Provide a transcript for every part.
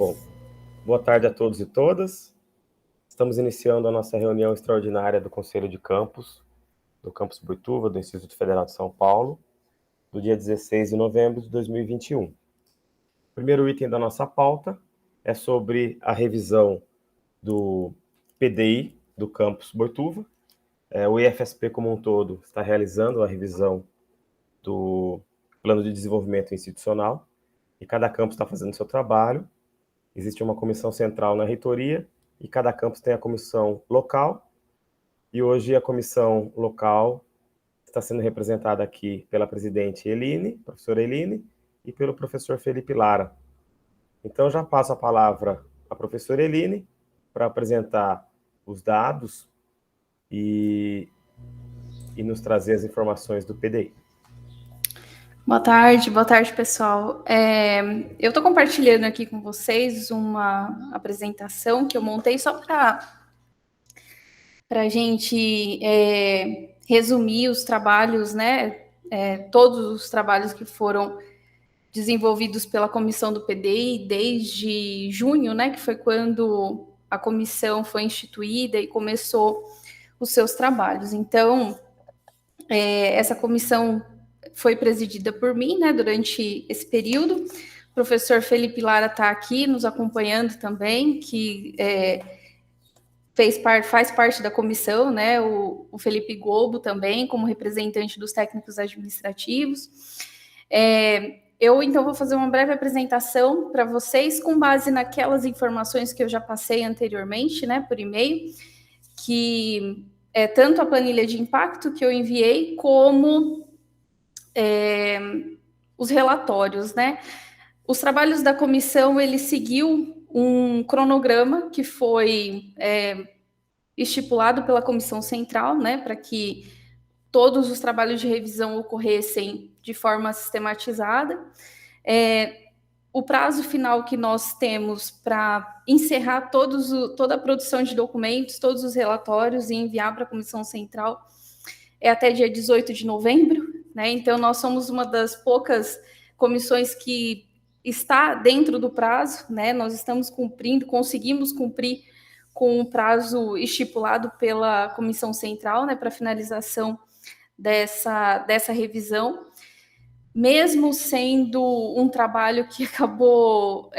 Bom, boa tarde a todos e todas. Estamos iniciando a nossa reunião extraordinária do Conselho de Campus, do Campus Boituva, do Instituto Federal de São Paulo, do dia 16 de novembro de 2021. O primeiro item da nossa pauta é sobre a revisão do PDI do Campus Boituva. O IFSP como um todo está realizando a revisão do Plano de Desenvolvimento Institucional e cada campus está fazendo o seu trabalho. Existe uma comissão central na reitoria e cada campus tem a comissão local. E hoje a comissão local está sendo representada aqui pela presidente Eline, professora Eline, e pelo professor Felipe Lara. Então já passo a palavra à professora Eline para apresentar os dados e nos trazer as informações do PDI. Boa tarde, pessoal. Eu estou compartilhando aqui com vocês uma apresentação que eu montei só para a gente resumir os trabalhos, né? Todos os trabalhos que foram desenvolvidos pela comissão do PDI desde junho, né? Que foi quando a comissão foi instituída e começou os seus trabalhos. Então, essa comissão foi presidida por mim, né, durante esse período. O professor Felipe Lara está aqui nos acompanhando também, que faz parte da comissão, né, o Felipe Gobo também, como representante dos técnicos administrativos. Eu, então, vou fazer uma breve apresentação para vocês, com base naquelas informações que eu já passei anteriormente, né, por e-mail, que é tanto a planilha de impacto que eu enviei, como os relatórios, né? Os trabalhos da comissão, ele seguiu um cronograma que foi estipulado pela comissão central, né? Para que todos os trabalhos de revisão ocorressem de forma sistematizada. O prazo final que nós temos para encerrar toda a produção de documentos, todos os relatórios e enviar para a comissão central é até dia 18 de novembro, né? Então, nós somos uma das poucas comissões que está dentro do prazo, né? Nós estamos conseguimos cumprir com o prazo estipulado pela comissão central, né, para finalização dessa revisão, mesmo sendo um trabalho que acabou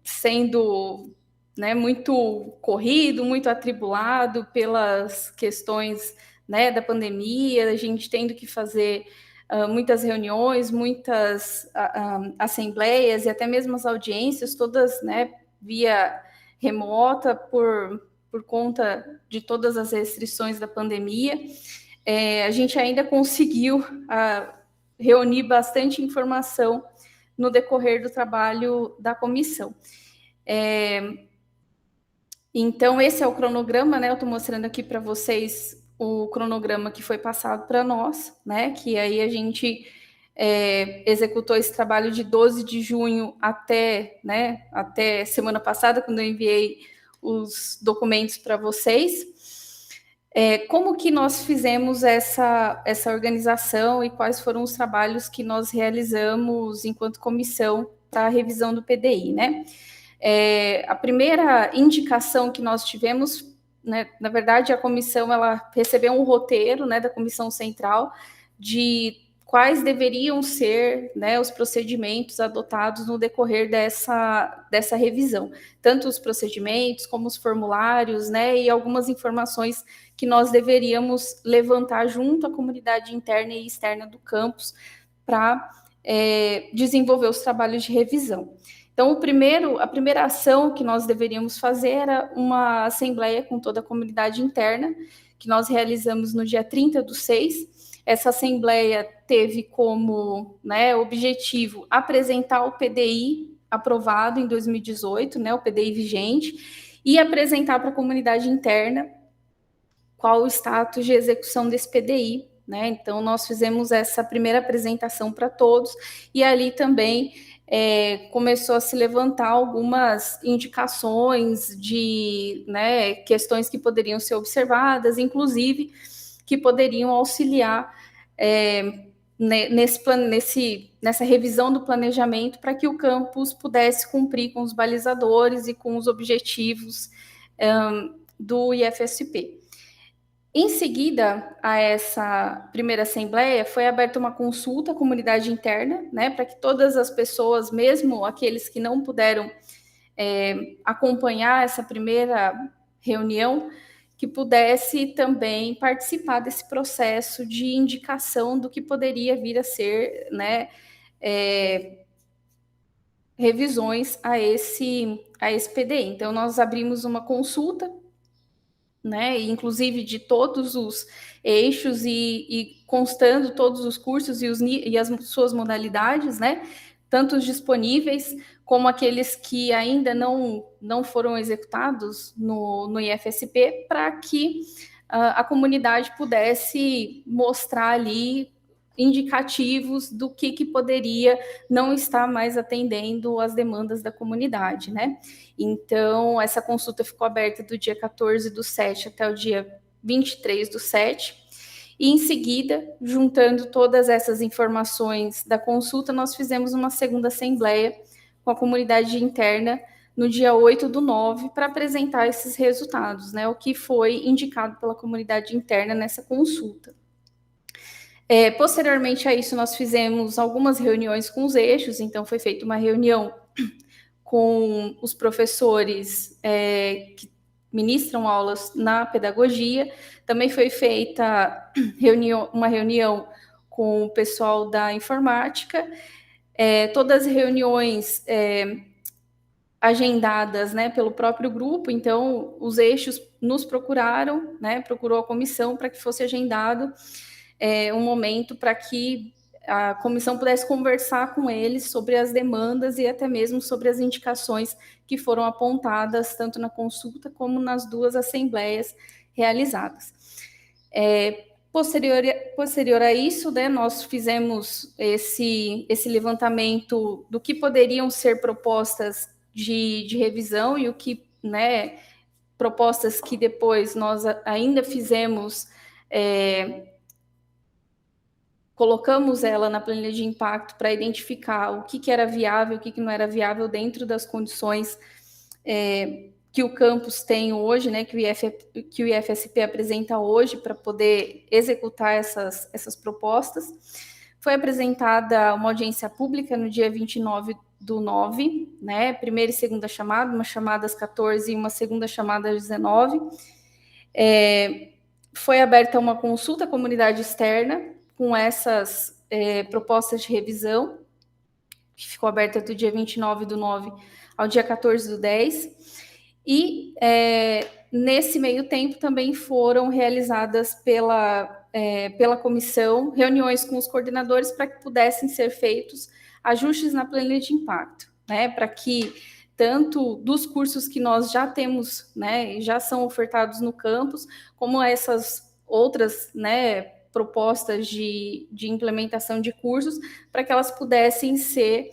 sendo, né, muito corrido, muito atribulado pelas questões, né, da pandemia, a gente tendo que fazer muitas reuniões, muitas assembleias e até mesmo as audiências, todas, né, via remota por conta de todas as restrições da pandemia. A gente ainda conseguiu reunir bastante informação no decorrer do trabalho da comissão. Então, esse é o cronograma, né? Eu estou mostrando aqui para vocês o cronograma que foi passado para nós, né? Que aí a gente executou esse trabalho de 12 de junho até semana passada, quando eu enviei os documentos para vocês. Como que nós fizemos essa organização e quais foram os trabalhos que nós realizamos enquanto comissão para a revisão do PDI, né? A primeira indicação que nós tivemos, né, na verdade, a comissão ela recebeu um roteiro, né, da comissão central de quais deveriam ser, né, os procedimentos adotados no decorrer dessa revisão, tanto os procedimentos como os formulários, né, e algumas informações que nós deveríamos levantar junto à comunidade interna e externa do campus para desenvolver os trabalhos de revisão. Então, a primeira ação que nós deveríamos fazer era uma assembleia com toda a comunidade interna, que nós realizamos no dia 30/6. Essa assembleia teve como, né, objetivo apresentar o PDI aprovado em 2018, né, o PDI vigente, e apresentar para a comunidade interna qual o status de execução desse PDI, né? Então, nós fizemos essa primeira apresentação para todos, e ali também começou a se levantar algumas indicações de, né, questões que poderiam ser observadas, inclusive que poderiam auxiliar nessa revisão do planejamento para que o campus pudesse cumprir com os balizadores e com os objetivos do IFSP. Em seguida a essa primeira assembleia, foi aberta uma consulta à comunidade interna, né, para que todas as pessoas, mesmo aqueles que não puderam acompanhar essa primeira reunião, que pudesse também participar desse processo de indicação do que poderia vir a ser, né, revisões a esse PDI. Então, nós abrimos uma consulta, né, inclusive de todos os eixos e constando todos os cursos e as suas modalidades, né, tanto os disponíveis como aqueles que ainda não foram executados no IFSP, para que a comunidade pudesse mostrar ali indicativos do que poderia não estar mais atendendo às demandas da comunidade, né? Então, essa consulta ficou aberta do dia 14/7 até o dia 23/7, e em seguida, juntando todas essas informações da consulta, nós fizemos uma segunda assembleia com a comunidade interna no dia 8/9 para apresentar esses resultados, né? O que foi indicado pela comunidade interna nessa consulta. Posteriormente a isso, nós fizemos algumas reuniões com os eixos, então foi feita uma reunião com os professores que ministram aulas na pedagogia, também foi feita uma reunião com o pessoal da informática, todas as reuniões agendadas, né, pelo próprio grupo. Então os eixos nos procuraram, né, procurou a comissão para que fosse agendado um momento para que a comissão pudesse conversar com eles sobre as demandas e até mesmo sobre as indicações que foram apontadas tanto na consulta como nas duas assembleias realizadas. Posterior a isso, né, nós fizemos esse levantamento do que poderiam ser propostas de revisão e o que, né, propostas que depois nós ainda fizemos, colocamos ela na planilha de impacto para identificar o que era viável, o que não era viável dentro das condições que o campus tem hoje, né, que o IFSP apresenta hoje para poder executar essas propostas. Foi apresentada uma audiência pública no dia 29/9, né, primeira e segunda chamada, uma chamada às 14 e uma segunda chamada às 19. Foi aberta uma consulta à comunidade externa com essas propostas de revisão, que ficou aberta do dia 29/9 ao dia 14/10, e nesse meio tempo também foram realizadas pela comissão reuniões com os coordenadores para que pudessem ser feitos ajustes na planilha de impacto, né, para que tanto dos cursos que nós já temos, né, já são ofertados no campus, como essas outras, né, propostas de implementação de cursos, para que elas pudessem ser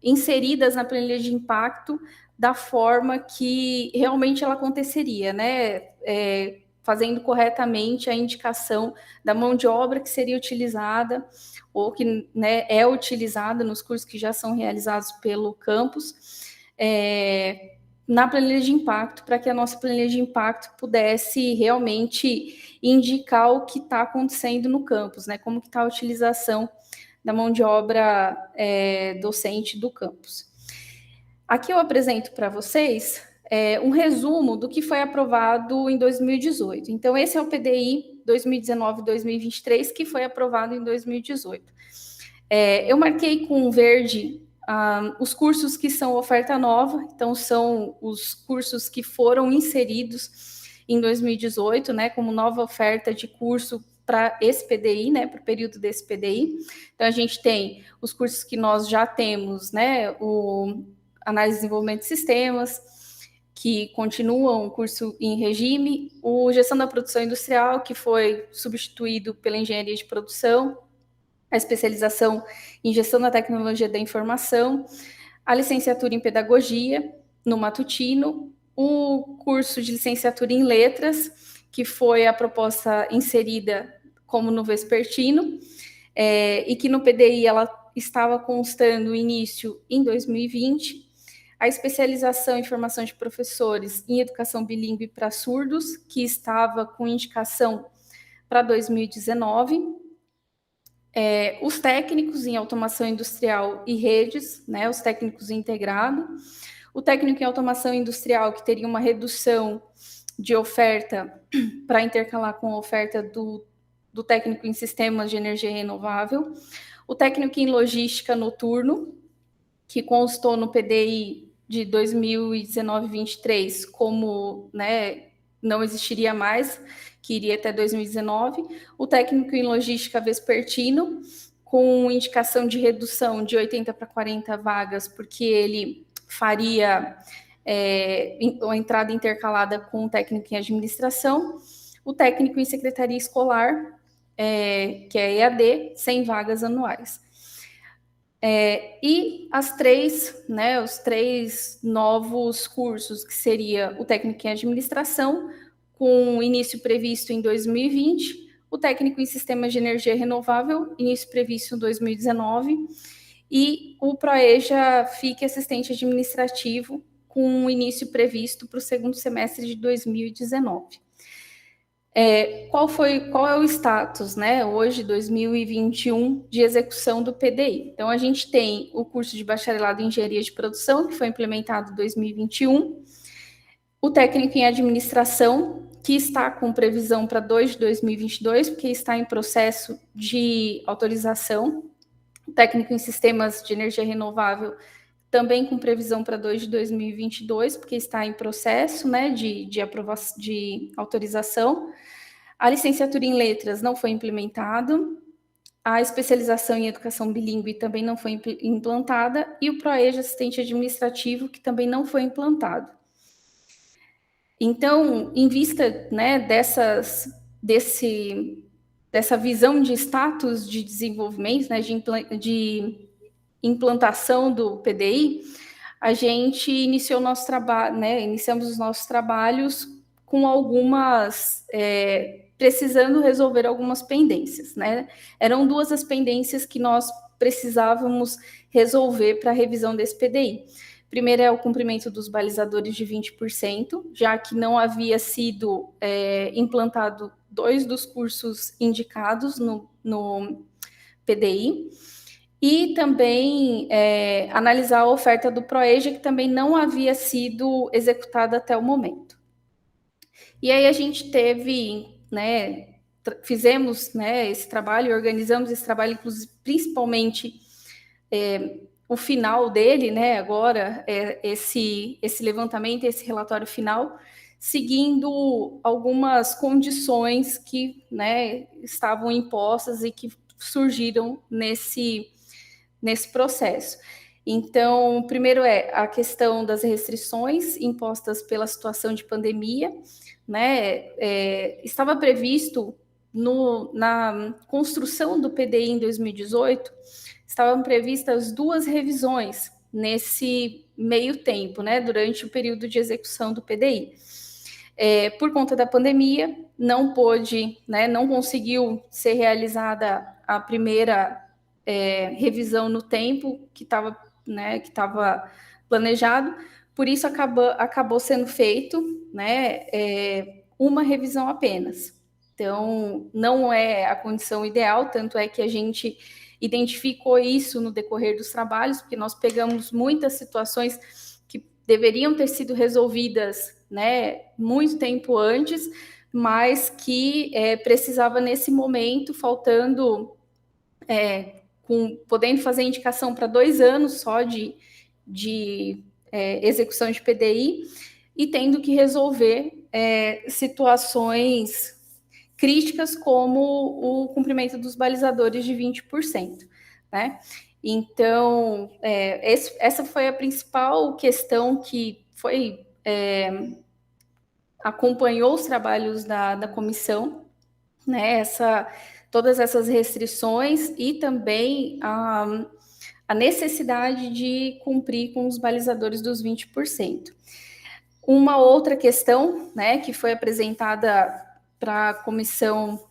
inseridas na planilha de impacto da forma que realmente ela aconteceria, né? Fazendo corretamente a indicação da mão de obra que seria utilizada ou que, né, é utilizada nos cursos que já são realizados pelo campus, na planilha de impacto, para que a nossa planilha de impacto pudesse realmente indicar o que está acontecendo no campus, né? Como que está a utilização da mão de obra docente do campus. Aqui eu apresento para vocês um resumo do que foi aprovado em 2018. Então, esse é o PDI 2019-2023, que foi aprovado em 2018. Eu marquei com verde os cursos que são oferta nova, então são os cursos que foram inseridos em 2018, né, como nova oferta de curso para esse PDI, né, para o período desse PDI. Então, a gente tem os cursos que nós já temos, né, o Análise e Desenvolvimento de Sistemas, que continua um curso em regime, o Gestão da Produção Industrial, que foi substituído pela Engenharia de Produção, a especialização em Gestão da Tecnologia da Informação, a licenciatura em Pedagogia, no matutino, o curso de licenciatura em Letras, que foi a proposta inserida como no vespertino, e que no PDI ela estava constando o início em 2020, a especialização em formação de professores em educação bilíngue para surdos, que estava com indicação para 2019, os técnicos em automação industrial e redes, né, os técnicos integrados, o técnico em automação industrial, que teria uma redução de oferta para intercalar com a oferta do técnico em sistemas de energia renovável, o técnico em logística noturno, que constou no PDI de 2019-23 como, né, não existiria mais, que iria até 2019, o técnico em logística vespertino, com indicação de redução de 80 para 40 vagas, porque ele faria a entrada intercalada com o técnico em administração, o técnico em secretaria escolar, que é EAD, 100 vagas anuais. E os três novos cursos, que seria o técnico em administração, com início previsto em 2020, o técnico em sistemas de energia renovável, início previsto em 2019, e o ProEja FIC assistente administrativo, com início previsto para o segundo semestre de 2019. Qual é o status, né, hoje, 2021, de execução do PDI? Então, a gente tem o curso de bacharelado em engenharia de produção, que foi implementado em 2021, o técnico em administração, que está com previsão para 2 de 2022, porque está em processo de autorização, o técnico em sistemas de energia renovável, também com previsão para 2 de 2022, porque está em processo, né, de aprovação, de autorização. A licenciatura em letras não foi implementada, a especialização em educação bilíngue também não foi implantada, e o ProEja assistente administrativo, que também não foi implantado. Então, em vista, né, dessa visão de status de desenvolvimento, né, de implantação do PDI, a gente iniciou nosso trabalho, né, iniciamos os nossos trabalhos com algumas, precisando resolver algumas pendências, né? Eram 2 as pendências que nós precisávamos resolver para a revisão desse PDI. Primeiro é o cumprimento dos balizadores de 20%, já que não havia sido implantado 2 dos cursos indicados no PDI. E também analisar a oferta do ProEja, que também não havia sido executada até o momento. E aí a gente teve, né, fizemos, né, esse trabalho, organizamos esse trabalho, inclusive, principalmente o final dele, né, agora, esse levantamento, esse relatório final, seguindo algumas condições que, né, estavam impostas e que surgiram nesse processo. Então, primeiro a questão das restrições impostas pela situação de pandemia, né? Estava previsto na construção do PDI em 2018, estavam previstas 2 revisões nesse meio tempo, né? Durante o período de execução do PDI. Por conta da pandemia, não pôde, né? Não conseguiu ser realizada a primeira revisão no tempo que estava, né, planejado, por isso acabou sendo feito, né, uma revisão apenas. Então, não é a condição ideal, tanto é que a gente identificou isso no decorrer dos trabalhos, porque nós pegamos muitas situações que deveriam ter sido resolvidas, né, muito tempo antes, mas que precisava nesse momento, faltando podendo fazer indicação para 2 anos só de execução de PDI e tendo que resolver situações críticas como o cumprimento dos balizadores de 20%, né? Então, essa foi a principal questão que acompanhou os trabalhos da comissão, né? Todas essas restrições e também a necessidade de cumprir com os balizadores dos 20%. Uma outra questão, né, que foi apresentada para a comissão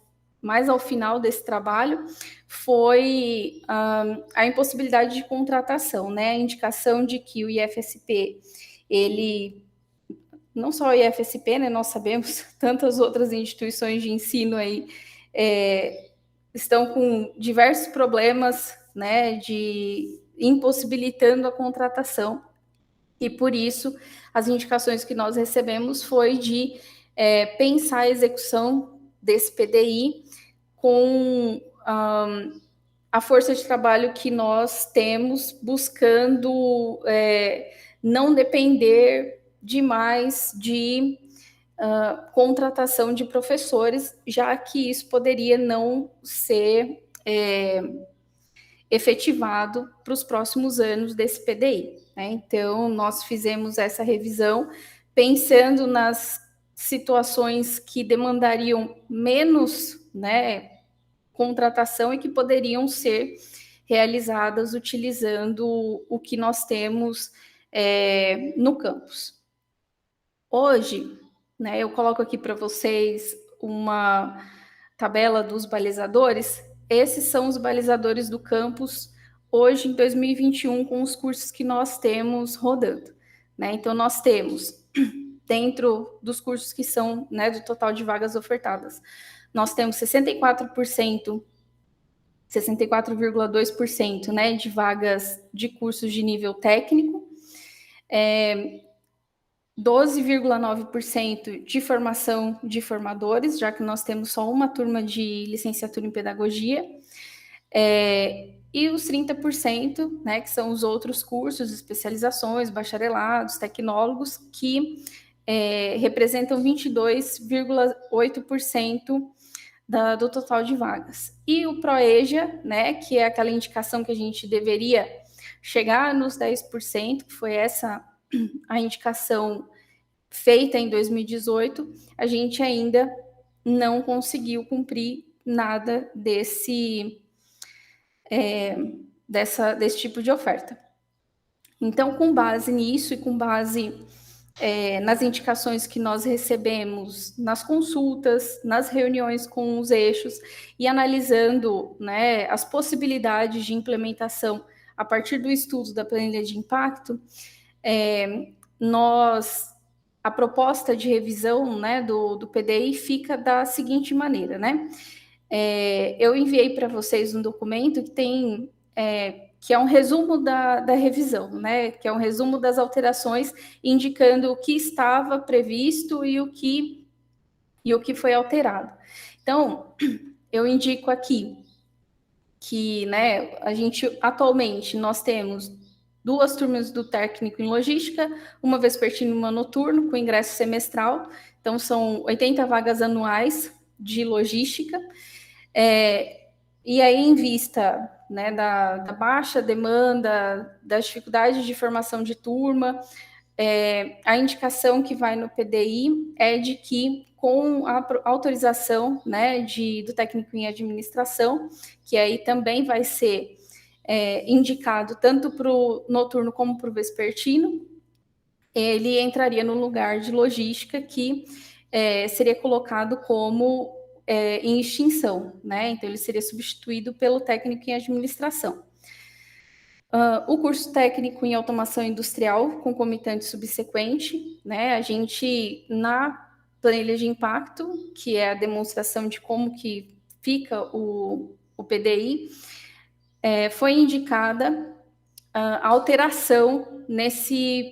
mais ao final desse trabalho, foi a impossibilidade de contratação, né? A indicação de que o IFSP, ele, não só o IFSP, né? Nós sabemos, tantas outras instituições de ensino aí estão com diversos problemas, né? De impossibilitando a contratação. E por isso, as indicações que nós recebemos foi de pensar a execução desse PDI com a força de trabalho que nós temos, buscando não depender demais de contratação de professores, já que isso poderia não ser efetivado para os próximos anos desse PDI. Né? Então, nós fizemos essa revisão pensando nas situações que demandariam menos, né, contratação e que poderiam ser realizadas utilizando o que nós temos no campus. Hoje, né, eu coloco aqui para vocês uma tabela dos balizadores. Esses são os balizadores do campus hoje, em 2021, com os cursos que nós temos rodando. Né? Então, nós temos, dentro dos cursos que são, né, do total de vagas ofertadas, nós temos 64,2%, né, de vagas de cursos de nível técnico, 12,9% de formação de formadores, já que nós temos só uma turma de licenciatura em pedagogia, e os 30%, né, que são os outros cursos, especializações, bacharelados, tecnólogos, que representam 22,8% do total de vagas. E o ProEja, né, que é aquela indicação que a gente deveria chegar nos 10%, que foi essa a indicação feita em 2018, a gente ainda não conseguiu cumprir nada desse tipo de oferta. Então, com base nisso e com base nas indicações que nós recebemos nas consultas, nas reuniões com os eixos e analisando, né, as possibilidades de implementação a partir do estudo da planilha de impacto, a proposta de revisão, né, do PDI fica da seguinte maneira, né? Eu enviei para vocês um documento que tem que é um resumo da revisão, né? Que é um resumo das alterações, indicando o que estava previsto e o que foi alterado. Então, eu indico aqui que, né, a gente atualmente nós temos 2 turmas do técnico em logística, uma vespertina e uma noturno, com ingresso semestral. Então, são 80 vagas anuais de logística. E aí, em vista, né, da baixa demanda, das dificuldades de formação de turma, a indicação que vai no PDI é de que, com a autorização, né, do técnico em administração, que aí também vai ser indicado tanto para o noturno como para o vespertino, ele entraria no lugar de logística, que seria colocado como em extinção, né? Então, ele seria substituído pelo técnico em administração. O curso técnico em automação industrial, concomitante subsequente, né? A gente, na planilha de impacto, que é a demonstração de como que fica o PDI, foi indicada a alteração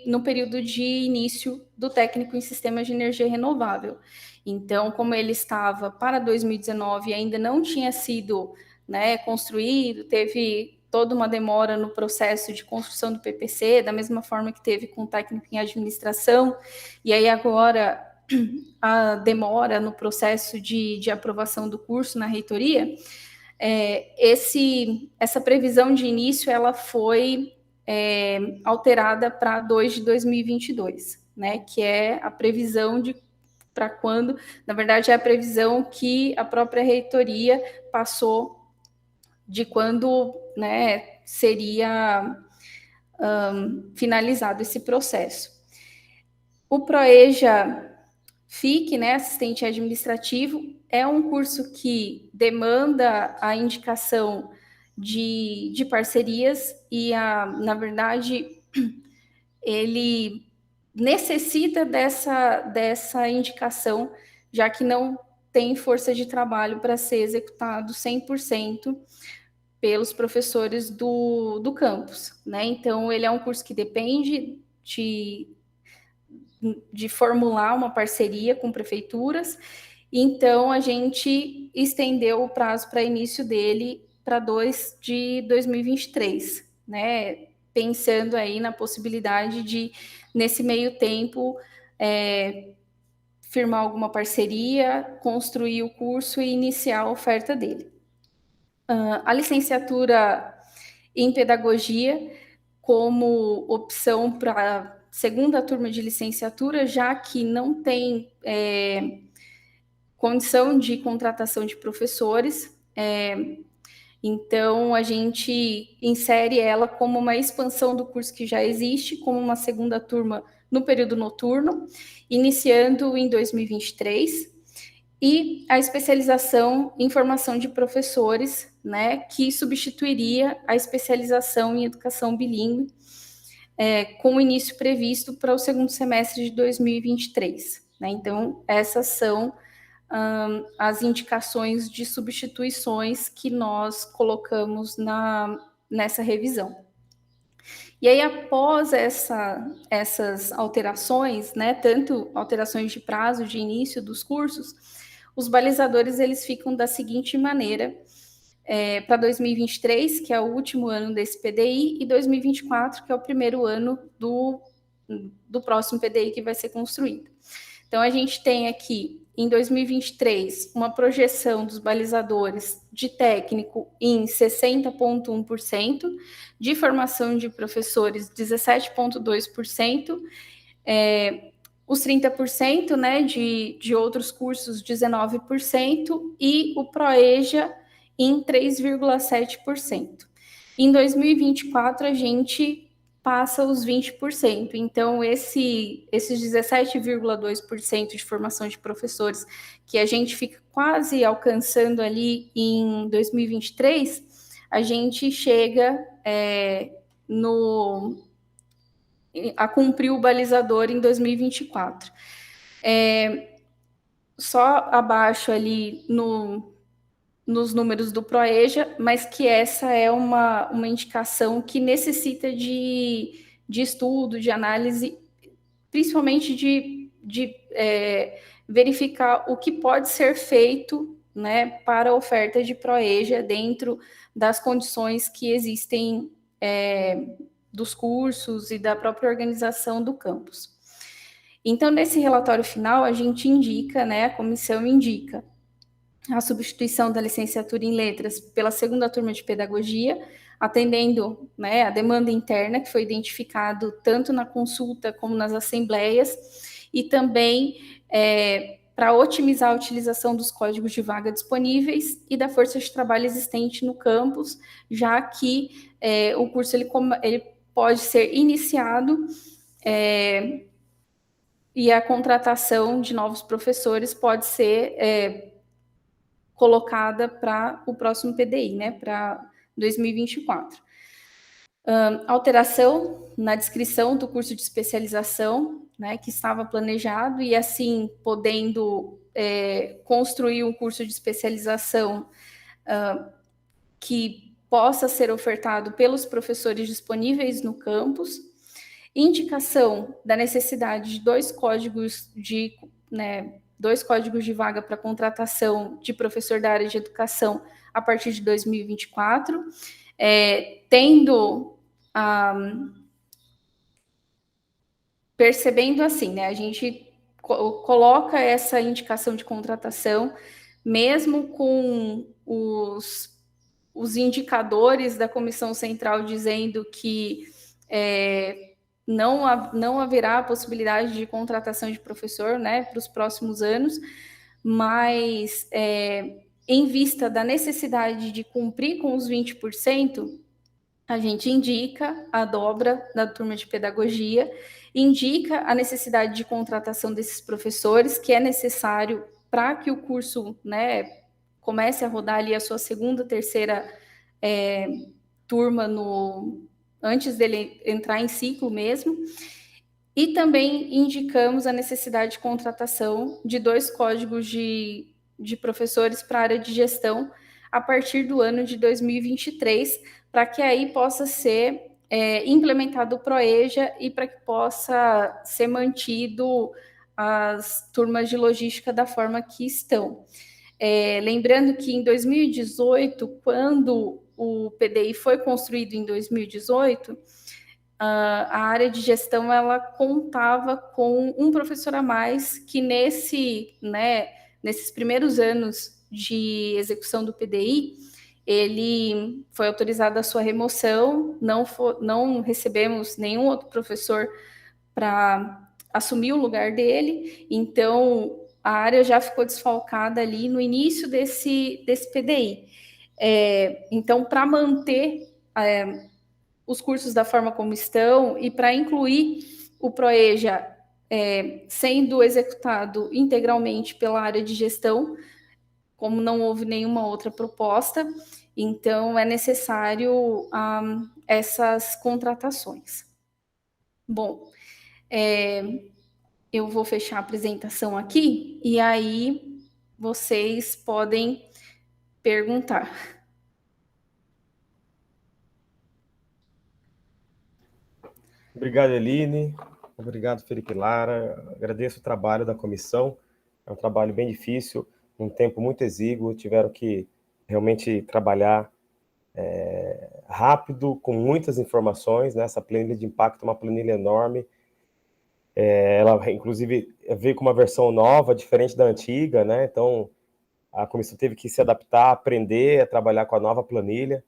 no período de início do técnico em sistemas de energia renovável. Então, como ele estava para 2019 e ainda não tinha sido, né, construído, teve toda uma demora no processo de construção do PPC, da mesma forma que teve com o técnico em administração, e aí agora a demora no processo de aprovação do curso na reitoria, essa previsão de início ela foi alterada para 2 de 2022, né, que é a previsão para quando, na verdade, é a previsão que a própria reitoria passou de quando, né, seria finalizado esse processo. O ProEja FIC, né, assistente administrativo, é um curso que demanda a indicação de parcerias e, na verdade, ele necessita dessa indicação, já que não tem força de trabalho para ser executado 100% pelos professores do campus, né? Então, ele é um curso que depende de formular uma parceria com prefeituras, então a gente estendeu o prazo para início dele para 2 de 2023, né? Pensando aí na possibilidade de, nesse meio tempo, firmar alguma parceria, construir o curso e iniciar a oferta dele. A licenciatura em pedagogia como opção para segunda turma de licenciatura, já que não tem condição de contratação de professores, então a gente insere ela como uma expansão do curso que já existe, como uma segunda turma no período noturno, iniciando em 2023, e a especialização em formação de professores, né, que substituiria a especialização em educação bilíngue, com o início previsto para o segundo semestre de 2023. Né? Então, essas são as indicações de substituições que nós colocamos nessa revisão. E aí, após essas alterações, né, tanto alterações de prazo de início dos cursos, os balizadores eles ficam da seguinte maneira: para 2023, que é o último ano desse PDI, e 2024, que é o primeiro ano do próximo PDI que vai ser construído. Então, a gente tem aqui, em 2023, uma projeção dos balizadores de técnico em 60,1%, de formação de professores 17,2%, os 30%, né, de outros cursos 19%, e o ProEja em 3,7%. Em 2024, a gente passa os 20%. Então, esses 17,2% de formação de professores que a gente fica quase alcançando ali em 2023, a gente chega a cumprir o balizador em 2024. Só abaixo ali nos números do ProEja, mas que essa é uma indicação que necessita de estudo, de análise, principalmente de verificar o que pode ser feito, né, para a oferta de ProEja dentro das condições que existem dos cursos e da própria organização do campus. Então, nesse relatório final, a gente indica, né, a comissão indica a substituição da licenciatura em letras pela segunda turma de pedagogia, atendendo, né, a demanda interna que foi identificado tanto na consulta como nas assembleias, e também para otimizar a utilização dos códigos de vaga disponíveis e da força de trabalho existente no campus, já que o curso ele pode ser iniciado e a contratação de novos professores pode ser colocada para o próximo PDI, né, para 2024. Alteração na descrição do curso de especialização, né, que estava planejado, e assim podendo construir um curso de especialização que possa ser ofertado pelos professores disponíveis no campus. Indicação da necessidade de dois códigos de vaga para contratação de professor da área de educação a partir de 2024, percebendo assim, né, a gente coloca essa indicação de contratação, mesmo com os indicadores da comissão central dizendo que não haverá a possibilidade de contratação de professor, né, para os próximos anos, mas em vista da necessidade de cumprir com os 20%, a gente indica a dobra da turma de pedagogia, indica a necessidade de contratação desses professores, que é necessário para que o curso, né, comece a rodar ali a sua segunda, terceira turma antes dele entrar em ciclo mesmo. E também indicamos a necessidade de contratação de 2 códigos de professores para a área de gestão a partir do ano de 2023, para que aí possa ser implementado o PROEJA e para que possa ser mantido as turmas de logística da forma que estão. Lembrando que em 2018, quando o PDI foi construído em 2018, a área de gestão ela contava com um professor a mais que nesses primeiros anos de execução do PDI, ele foi autorizado a sua remoção, não recebemos nenhum outro professor para assumir o lugar dele, então a área já ficou desfalcada ali no início desse PDI. Então, para manter os cursos da forma como estão e para incluir o PROEJA sendo executado integralmente pela área de gestão, como não houve nenhuma outra proposta, então é necessário essas contratações. Bom, eu vou fechar a apresentação aqui e aí vocês podem perguntar. Obrigado, Eline. Obrigado, Felipe Lara. Agradeço o trabalho da comissão. É um trabalho bem difícil, um tempo muito exíguo. Tiveram que realmente trabalhar rápido, com muitas informações. Né? Essa planilha de impacto é uma planilha enorme. Ela, inclusive, veio com uma versão nova, diferente da antiga. Né? Então, a comissão teve que se adaptar, aprender a trabalhar com a nova planilha.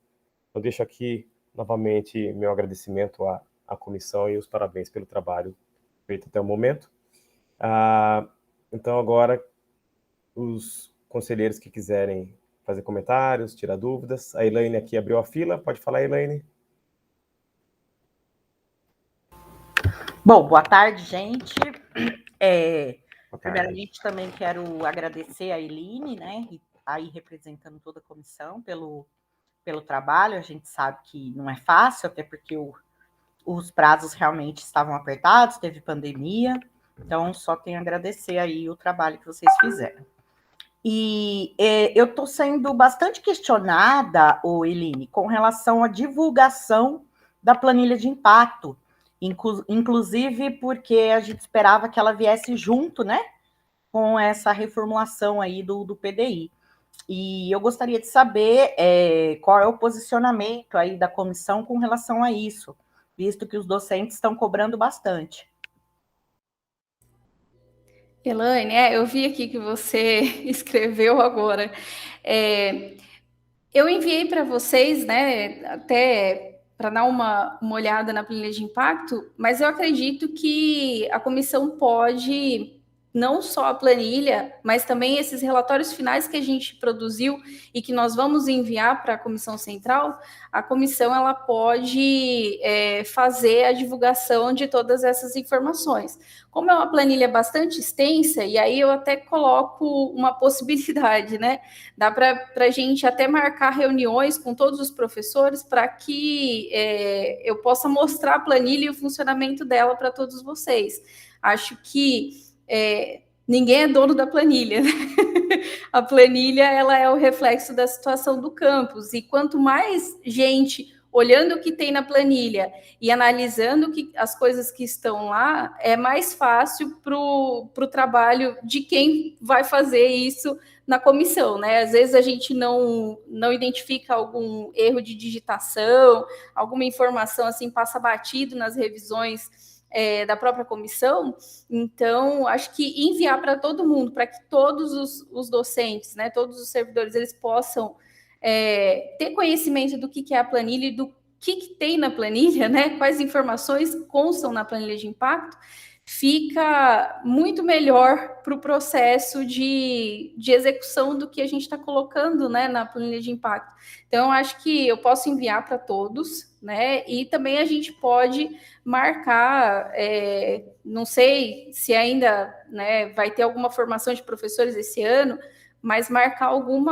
Eu deixo aqui, novamente, meu agradecimento à comissão e os parabéns pelo trabalho feito até o momento. Então, agora, os conselheiros que quiserem fazer comentários, tirar dúvidas. A Elaine aqui abriu a fila. Pode falar, Elaine. Bom, boa tarde, gente. Primeiramente, também quero agradecer a Eline, né, aí representando toda a comissão pelo trabalho. A gente sabe que não é fácil, até porque os prazos realmente estavam apertados, teve pandemia, então só tenho a agradecer aí o trabalho que vocês fizeram. E eu estou sendo bastante questionada, Eline, com relação à divulgação da planilha de impacto, inclusive porque a gente esperava que ela viesse junto, né, com essa reformulação aí do PDI. E eu gostaria de saber qual é o posicionamento aí da comissão com relação a isso, visto que os docentes estão cobrando bastante. Elaine, eu vi aqui que você escreveu agora. Eu enviei para vocês, né, até para dar uma olhada na planilha de impacto, mas eu acredito que a comissão pode, não só a planilha, mas também esses relatórios finais que a gente produziu e que nós vamos enviar para a comissão central, a comissão ela pode fazer a divulgação de todas essas informações. Como é uma planilha bastante extensa, e aí eu até coloco uma possibilidade, né? Dá para a gente até marcar reuniões com todos os professores para que eu possa mostrar a planilha e o funcionamento dela para todos vocês. Acho que ninguém é dono da planilha. Né? A planilha ela é o reflexo da situação do campus, e quanto mais gente olhando o que tem na planilha e analisando as coisas que estão lá, é mais fácil para o trabalho de quem vai fazer isso na comissão, né? Às vezes a gente não identifica algum erro de digitação, alguma informação assim passa batido nas revisões da própria comissão. Então, acho que enviar para todo mundo, para que todos os docentes, né, todos os servidores, eles possam ter conhecimento do que é a planilha e do que tem na planilha, né? Quais informações constam na planilha de impacto, fica muito melhor para o processo de execução do que a gente está colocando, né, na planilha de impacto. Então, eu acho que eu posso enviar para todos, né, e também a gente pode marcar, não sei se ainda, né, vai ter alguma formação de professores esse ano, mas marcar algum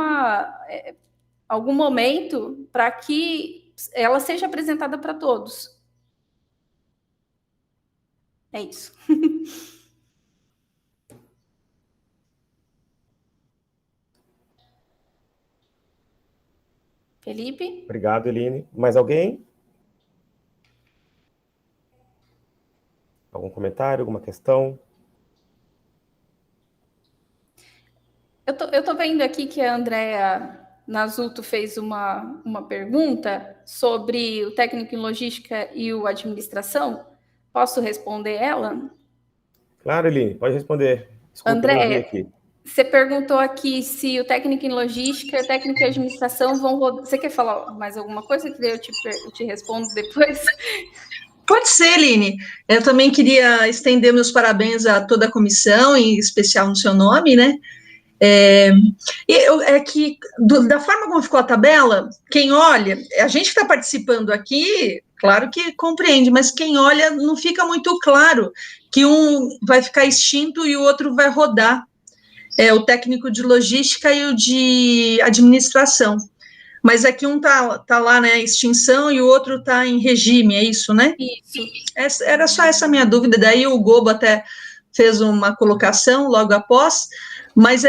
momento para que ela seja apresentada para todos. É isso. Felipe? Obrigado, Eline. Mais alguém? Algum comentário, alguma questão? Eu tô vendo aqui que a Andrea Nasuto fez uma pergunta sobre o técnico em logística e o administração. Posso responder ela? Claro, Eline, pode responder. Desculpe, nem vi Andrea, aqui. você perguntou aqui se o técnico em logística e o técnico em administração vão rodar. Você quer falar mais alguma coisa que daí eu te respondo depois? Pode ser, Eline. Eu também queria estender meus parabéns a toda a comissão, em especial no seu nome, né? Da forma como ficou a tabela, quem olha, a gente que está participando aqui, claro que compreende, mas quem olha não fica muito claro que um vai ficar extinto e o outro vai rodar. O técnico de logística e o de administração. Mas aqui um tá lá, né, extinção, e o outro está em regime, é isso, né? Isso. Era só essa minha dúvida, daí o Gobo até fez uma colocação logo após, mas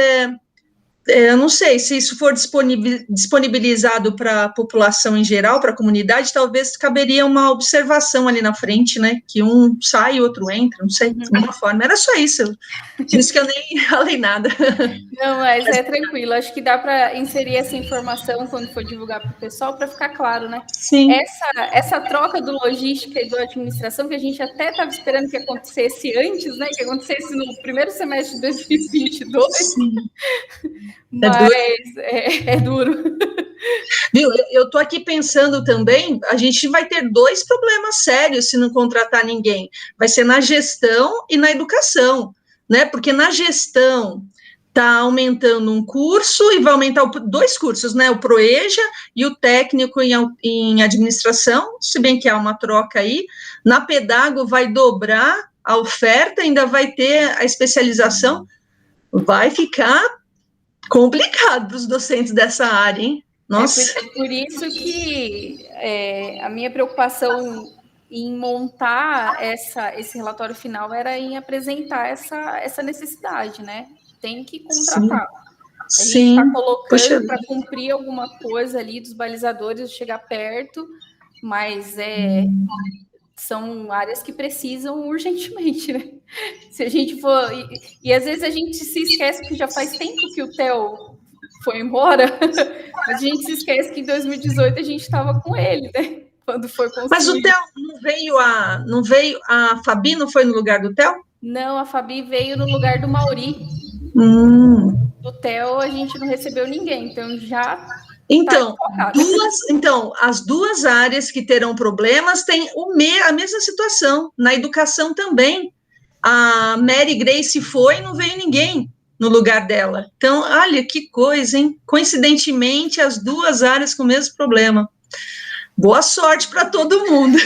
eu não sei se isso for disponibilizado para a população em geral, para a comunidade, talvez caberia uma observação ali na frente, né? Que um sai e o outro entra, não sei, de alguma forma. Era só isso. Por isso que eu nem falei nada. Não, mas é tranquilo. Acho que dá para inserir essa informação quando for divulgar para o pessoal, para ficar claro, né? Sim. Essa troca do logística e do administração, que a gente até estava esperando que acontecesse antes, né? Que acontecesse no primeiro semestre de 2022. Sim. Mas é duro. Viu, eu estou aqui pensando também, a gente vai ter dois problemas sérios se não contratar ninguém. Vai ser na gestão e na educação, né? Porque na gestão está aumentando um curso e vai aumentar dois cursos, né? O Proeja e o técnico em administração, se bem que há uma troca aí. Na Pedago vai dobrar a oferta, ainda vai ter a especialização. Vai ficar complicado para os docentes dessa área, hein? Nossa. É por isso que a minha preocupação em montar esse relatório final era em apresentar essa necessidade, né? Tem que contratar. Sim. A gente está colocando para cumprir alguma coisa ali dos balizadores, chegar perto, mas são áreas que precisam urgentemente, né? Se a gente for... E às vezes a gente se esquece que já faz tempo que o Theo foi embora, mas a gente se esquece que em 2018 a gente estava com ele, né? Quando foi construído. Mas o Theo não veio, a Fabi não foi no lugar do Theo? Não, a Fabi veio no lugar do Mauri. Do Theo a gente não recebeu ninguém, então já... Então, as duas áreas que terão problemas têm a mesma situação. Na educação também. A Mary Grace foi e não veio ninguém no lugar dela. Então, olha que coisa, hein? Coincidentemente, as duas áreas com o mesmo problema. Boa sorte para todo mundo.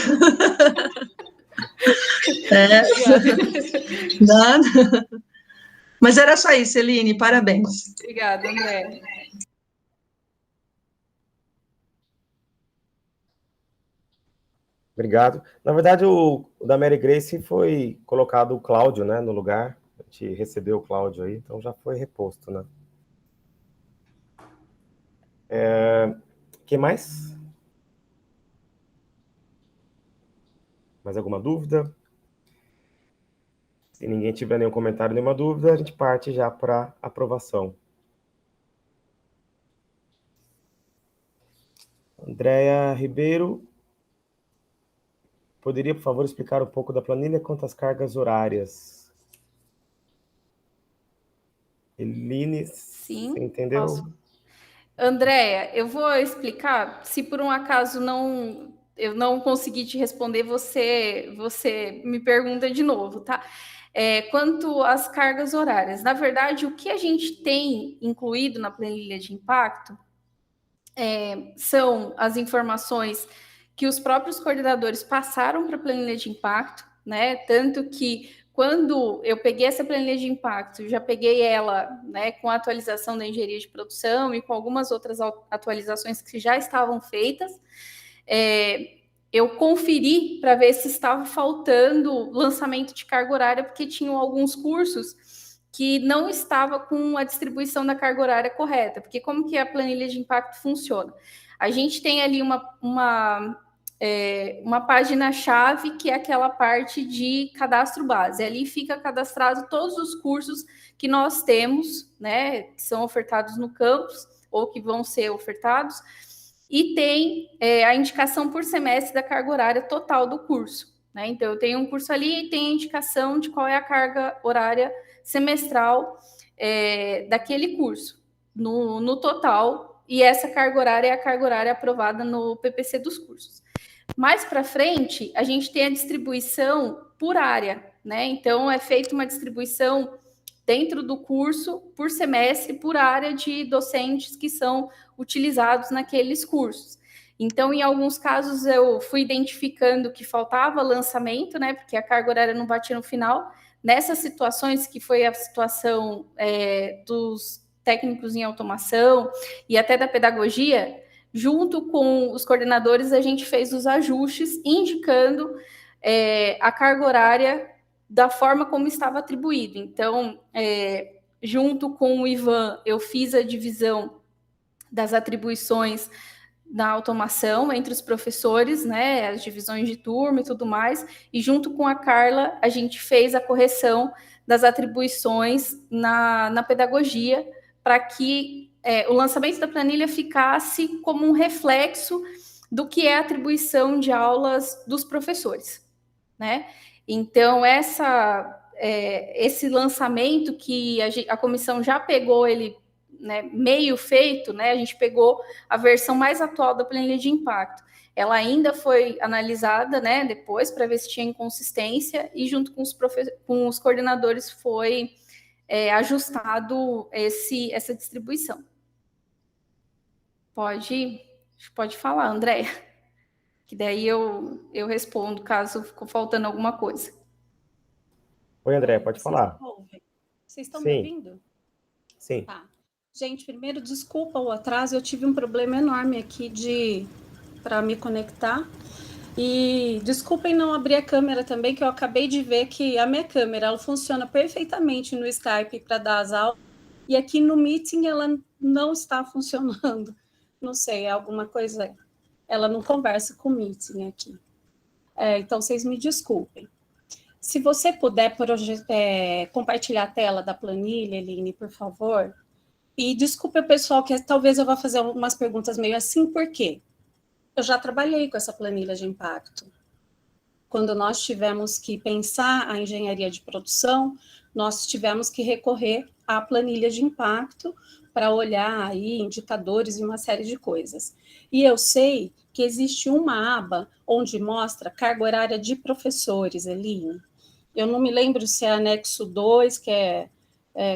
Nada. Mas era só isso, Eline, parabéns. Obrigada, André. Obrigado. Na verdade, o da Mary Grace foi colocado o Cláudio, né, no lugar. A gente recebeu o Cláudio aí, então já foi reposto, né? Quem mais? Mais alguma dúvida? Se ninguém tiver nenhum comentário, nenhuma dúvida, a gente parte já para aprovação. Andréia Ribeiro, poderia, por favor, explicar um pouco da planilha quanto às cargas horárias? Eline, sim, você entendeu? Posso. Andréia, eu vou explicar, se por um acaso não... eu não consegui te responder, você me pergunta de novo, tá? Quanto às cargas horárias, na verdade, o que a gente tem incluído na planilha de impacto são as informações que os próprios coordenadores passaram para a planilha de impacto, né? Tanto que quando eu peguei essa planilha de impacto, já peguei ela, né, com a atualização da engenharia de produção e com algumas outras atualizações que já estavam feitas. Eu conferi para ver se estava faltando lançamento de carga horária, porque tinham alguns cursos que não estava com a distribuição da carga horária correta, porque como que a planilha de impacto funciona? A gente tem ali uma página-chave, que é aquela parte de cadastro base. Ali fica cadastrado todos os cursos que nós temos, né, que são ofertados no campus, ou que vão ser ofertados, e tem a indicação por semestre da carga horária total do curso, né? Então, eu tenho um curso ali e tem a indicação de qual é a carga horária semestral daquele curso, no total, e essa carga horária é a carga horária aprovada no PPC dos cursos. Mais para frente, a gente tem a distribuição por área, né? Então, é feita uma distribuição dentro do curso, por semestre, por área de docentes que são utilizados naqueles cursos. Então, em alguns casos, eu fui identificando que faltava lançamento, né? Porque a carga horária não batia no final. Nessas situações, que foi a situação dos técnicos em automação e até da pedagogia, junto com os coordenadores, a gente fez os ajustes, indicando a carga horária da forma como estava atribuído. Então, junto com o Ivan, eu fiz a divisão das atribuições na automação entre os professores, né, as divisões de turma e tudo mais, e junto com a Carla, a gente fez a correção das atribuições na pedagogia, para que o lançamento da planilha ficasse como um reflexo do que é a atribuição de aulas dos professores, né? Então, esse lançamento que a comissão já pegou ele, né, meio feito, né? A gente pegou a versão mais atual da planilha de impacto. Ela ainda foi analisada, né, depois, para ver se tinha inconsistência, e junto com os coordenadores foi ajustado essa distribuição. Pode falar, Andréia, que daí eu respondo caso ficou faltando alguma coisa. Oi, Andréia, pode falar. Vocês estão me ouvindo? Sim. Tá. Gente, primeiro, desculpa o atraso, eu tive um problema enorme aqui para me conectar. E desculpem não abrir a câmera também, que eu acabei de ver que a minha câmera ela funciona perfeitamente no Skype para dar as aulas, e aqui no Meeting ela não está funcionando. Não sei, alguma coisa... Ela não conversa com o Meeting aqui. Então, vocês me desculpem. Se você puder compartilhar a tela da planilha, Eline, por favor. E desculpe o pessoal, que talvez eu vá fazer algumas perguntas meio assim, por quê? Eu já trabalhei com essa planilha de impacto. Quando nós tivemos que pensar a engenharia de produção, nós tivemos que recorrer à planilha de impacto para olhar aí indicadores e uma série de coisas. E eu sei que existe uma aba onde mostra carga horária de professores, Eline. Eu não me lembro se é anexo 2, que é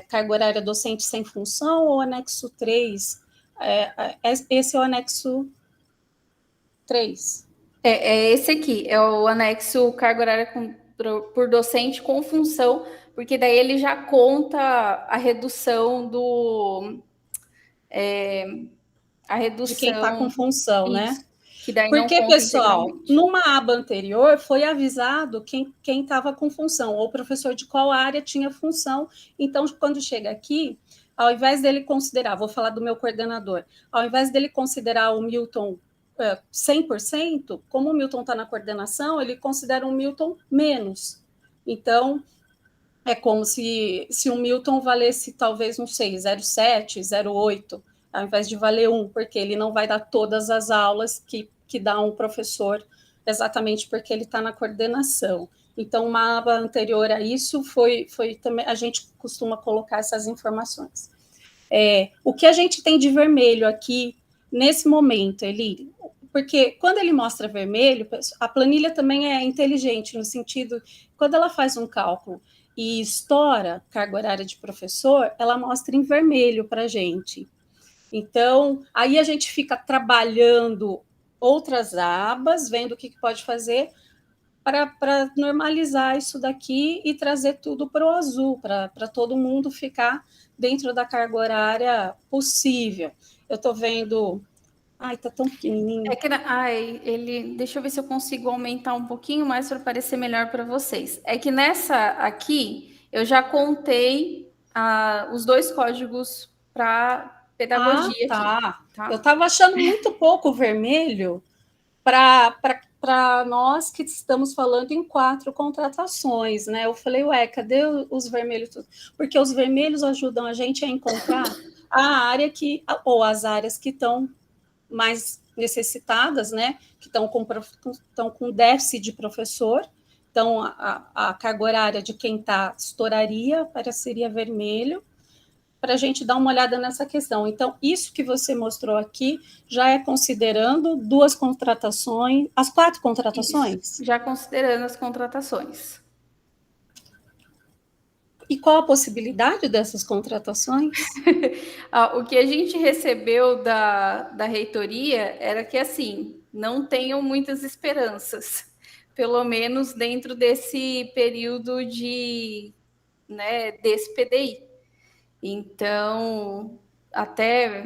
carga horária docente sem função, ou anexo 3. Esse é o anexo 3. Esse aqui, é o anexo carga horária por docente com função, porque daí ele já conta a redução de quem está com função, isso, né? Que daí porque, não conta pessoal, numa aba anterior foi avisado quem estava com função, ou o professor de qual área tinha função. Então, quando chega aqui, ao invés dele considerar, vou falar do meu coordenador, ao invés dele considerar o Milton 100%, como o Milton está na coordenação, ele considera um Milton menos. Então, é como se o Milton valesse, talvez, não sei, 0,7, 0,8, ao invés de valer 1, porque ele não vai dar todas as aulas que dá um professor, exatamente porque ele está na coordenação. Então, uma aba anterior a isso foi também, a gente costuma colocar essas informações. O que a gente tem de vermelho aqui, nesse momento, Eli, porque quando ele mostra vermelho, a planilha também é inteligente, no sentido, quando ela faz um cálculo e estoura carga horária de professor, ela mostra em vermelho para a gente. Então, aí a gente fica trabalhando outras abas, vendo o que pode fazer para normalizar isso daqui e trazer tudo para o azul, para todo mundo ficar dentro da carga horária possível. Eu estou vendo... Ai, tá tão pequenininho. É que, deixa eu ver se eu consigo aumentar um pouquinho mais para parecer melhor para vocês. É que nessa aqui, eu já contei os 2 códigos para pedagogia tá. aqui. Tá? Eu estava achando muito pouco vermelho para nós que estamos falando em 4 contratações, né? Eu falei, ué, cadê os vermelhos? Porque os vermelhos ajudam a gente a encontrar a área ou as áreas que estão mais necessitadas, né? Que estão com déficit de professor. Então, a carga horária de quem estouraria pareceria vermelho, para a gente dar uma olhada nessa questão. Então, isso que você mostrou aqui já é considerando 2 contratações, as 4 contratações? Isso, já considerando as contratações. E qual a possibilidade dessas contratações? O que a gente recebeu da reitoria era que, assim, não tenham muitas esperanças, pelo menos dentro desse período desse PDI. Então, até,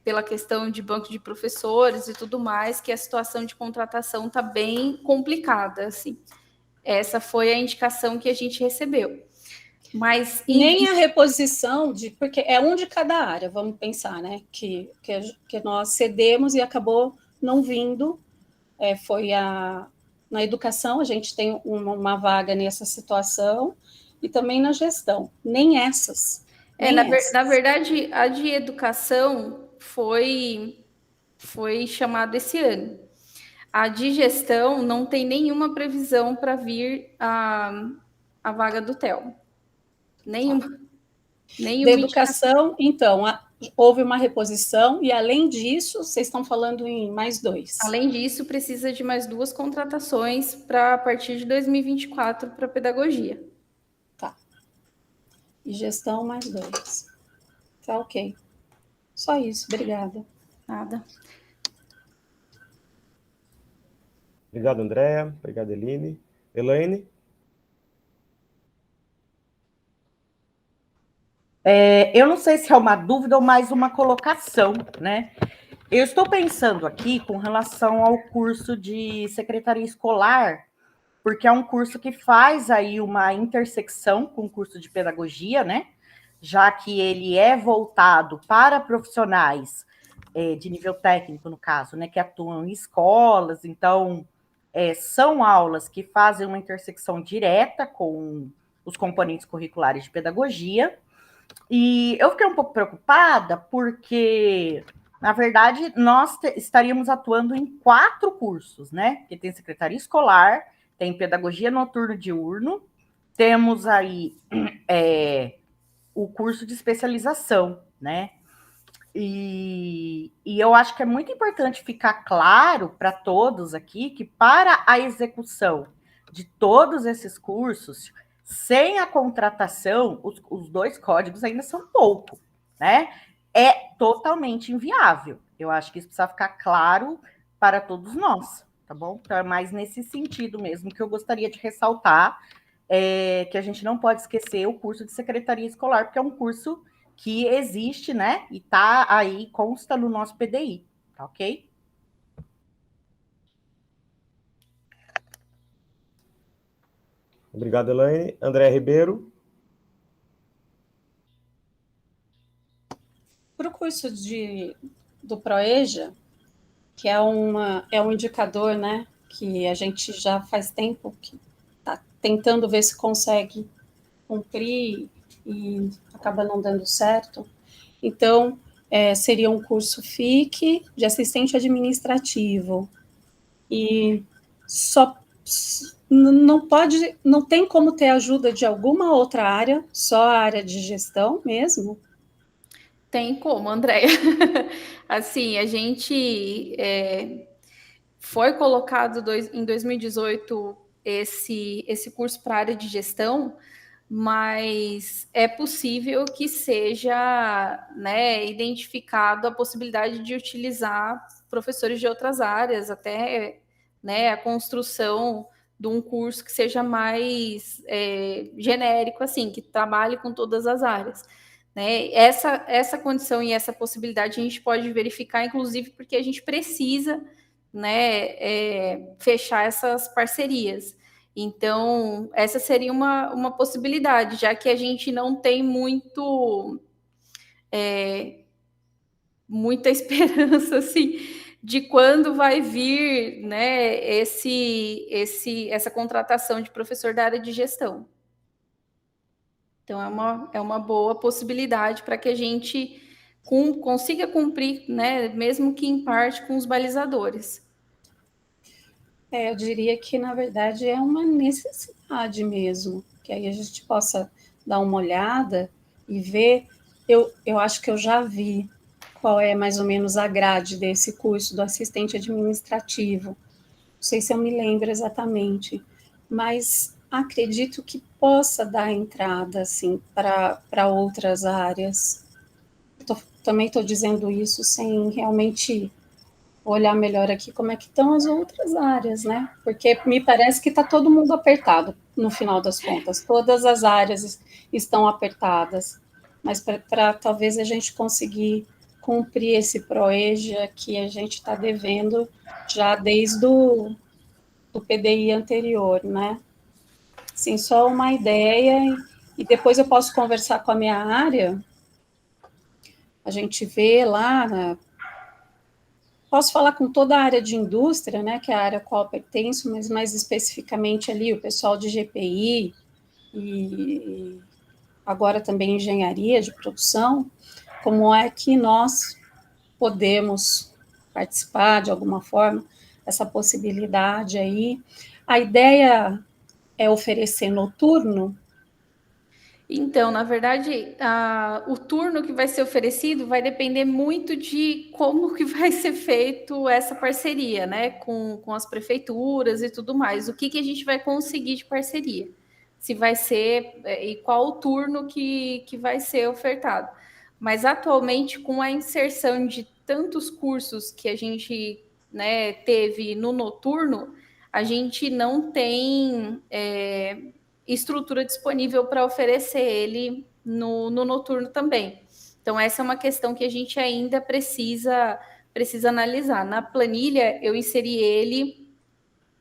pela questão de banco de professores e tudo mais, que a situação de contratação está bem complicada, assim. Essa foi a indicação que a gente recebeu. Mas nem a reposição, porque é um de cada área, vamos pensar, né? Que nós cedemos e acabou não vindo. Na educação, a gente tem uma vaga nessa situação, e também na gestão. Nem essas. Na verdade, a de educação foi chamada esse ano. A de gestão não tem nenhuma previsão para vir a vaga do TEL. Nenhuma. Da educação, então, houve uma reposição, e além disso, vocês estão falando em mais 2. Além disso, precisa de mais 2 contratações para a partir de 2024 para pedagogia. Tá. E gestão, mais 2. Tá, ok. Só isso, obrigada. Nada. Obrigado, Andréa. Obrigado, Eline. Elaine? Eu não sei se é uma dúvida ou mais uma colocação, né? Eu estou pensando aqui com relação ao curso de secretaria escolar, porque é um curso que faz aí uma intersecção com o curso de pedagogia, né? Já que ele é voltado para profissionais de nível técnico, no caso, né? Que atuam em escolas, então são aulas que fazem uma intersecção direta com os componentes curriculares de pedagogia. E eu fiquei um pouco preocupada porque, na verdade, nós estaríamos atuando em 4 cursos, né? Que tem secretaria escolar, tem pedagogia noturno diurno, temos aí o curso de especialização, né? E eu acho que é muito importante ficar claro para todos aqui que para a execução de todos esses cursos, sem a contratação, os 2 códigos ainda são pouco, né? É totalmente inviável. Eu acho que isso precisa ficar claro para todos nós, tá bom? Então é mais nesse sentido mesmo que eu gostaria de ressaltar, que a gente não pode esquecer o curso de secretaria escolar, porque é um curso que existe, né? E tá aí, consta no nosso PDI, tá ok? Obrigado, Elaine. André Ribeiro? Para o curso do ProEja, que é um indicador, né? Que a gente já faz tempo que está tentando ver se consegue cumprir e acaba não dando certo. Então, seria um curso FIC de assistente administrativo. E não tem como ter ajuda de alguma outra área, só a área de gestão mesmo? Tem como, Andréia. Assim, a gente foi colocado em 2018 esse curso para a área de gestão, mas é possível que seja, né, identificado a possibilidade de utilizar professores de outras áreas, até, né, a construção de um curso que seja mais genérico, assim, que trabalhe com todas as áreas. Né? Essa condição e essa possibilidade a gente pode verificar, inclusive, porque a gente precisa, né, fechar essas parcerias. Então, essa seria uma possibilidade, já que a gente não tem muita esperança assim, de quando vai vir, né, essa contratação de professor da área de gestão. Então, é uma boa possibilidade para que a gente consiga cumprir, né, mesmo que em parte, com os balizadores. Eu diria que, na verdade, é uma necessidade mesmo, que aí a gente possa dar uma olhada e ver. Eu acho que eu já vi qual é mais ou menos a grade desse curso do assistente administrativo. Não sei se eu me lembro exatamente, mas acredito que possa dar entrada assim, para outras áreas. Também estou dizendo isso sem realmente olhar melhor aqui como é que estão as outras áreas, né? Porque me parece que está todo mundo apertado, no final das contas. Todas as áreas estão apertadas. Mas para talvez a gente conseguir cumprir esse PROEJA que a gente está devendo já desde do PDI anterior, né? Sim, só uma ideia, e depois eu posso conversar com a minha área, a gente vê lá, posso falar com toda a área de indústria, né, que é a área a qual eu pertenço, mas mais especificamente ali o pessoal de GPI e agora também engenharia de produção, como é que nós podemos participar de alguma forma, essa possibilidade aí. A ideia é oferecer noturno? Então, na verdade, o turno que vai ser oferecido vai depender muito de como que vai ser feito essa parceria, né, com as prefeituras e tudo mais. O que a gente vai conseguir de parceria? Se vai ser, e qual o turno que vai ser ofertado. Mas, atualmente, com a inserção de tantos cursos que a gente, né, teve no noturno, a gente não tem estrutura disponível para oferecer ele no noturno também. Então, essa é uma questão que a gente ainda precisa analisar. Na planilha, eu inseri ele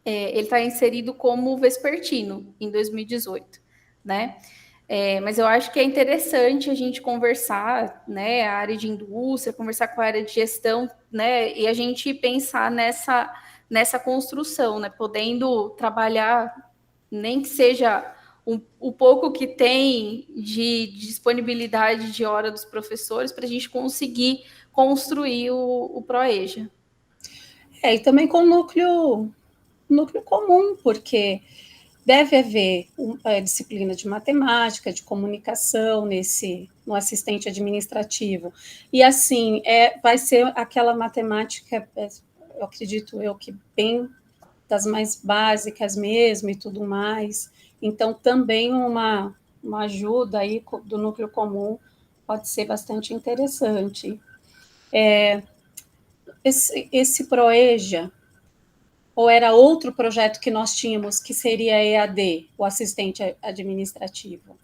está inserido como vespertino em 2018, né? Mas eu acho que é interessante a gente conversar, né, a área de indústria, conversar com a área de gestão, né, e a gente pensar nessa construção, né, podendo trabalhar, nem que seja o pouco que tem de disponibilidade de hora dos professores, para a gente conseguir construir o PROEJA. E também com núcleo comum, porque deve haver disciplina de matemática, de comunicação no assistente administrativo. E assim, vai ser aquela matemática, eu acredito que bem das mais básicas mesmo e tudo mais. Então, também uma ajuda aí do núcleo comum pode ser bastante interessante. Esse PROEJA, ou era outro projeto que nós tínhamos, que seria EAD, o assistente administrativo?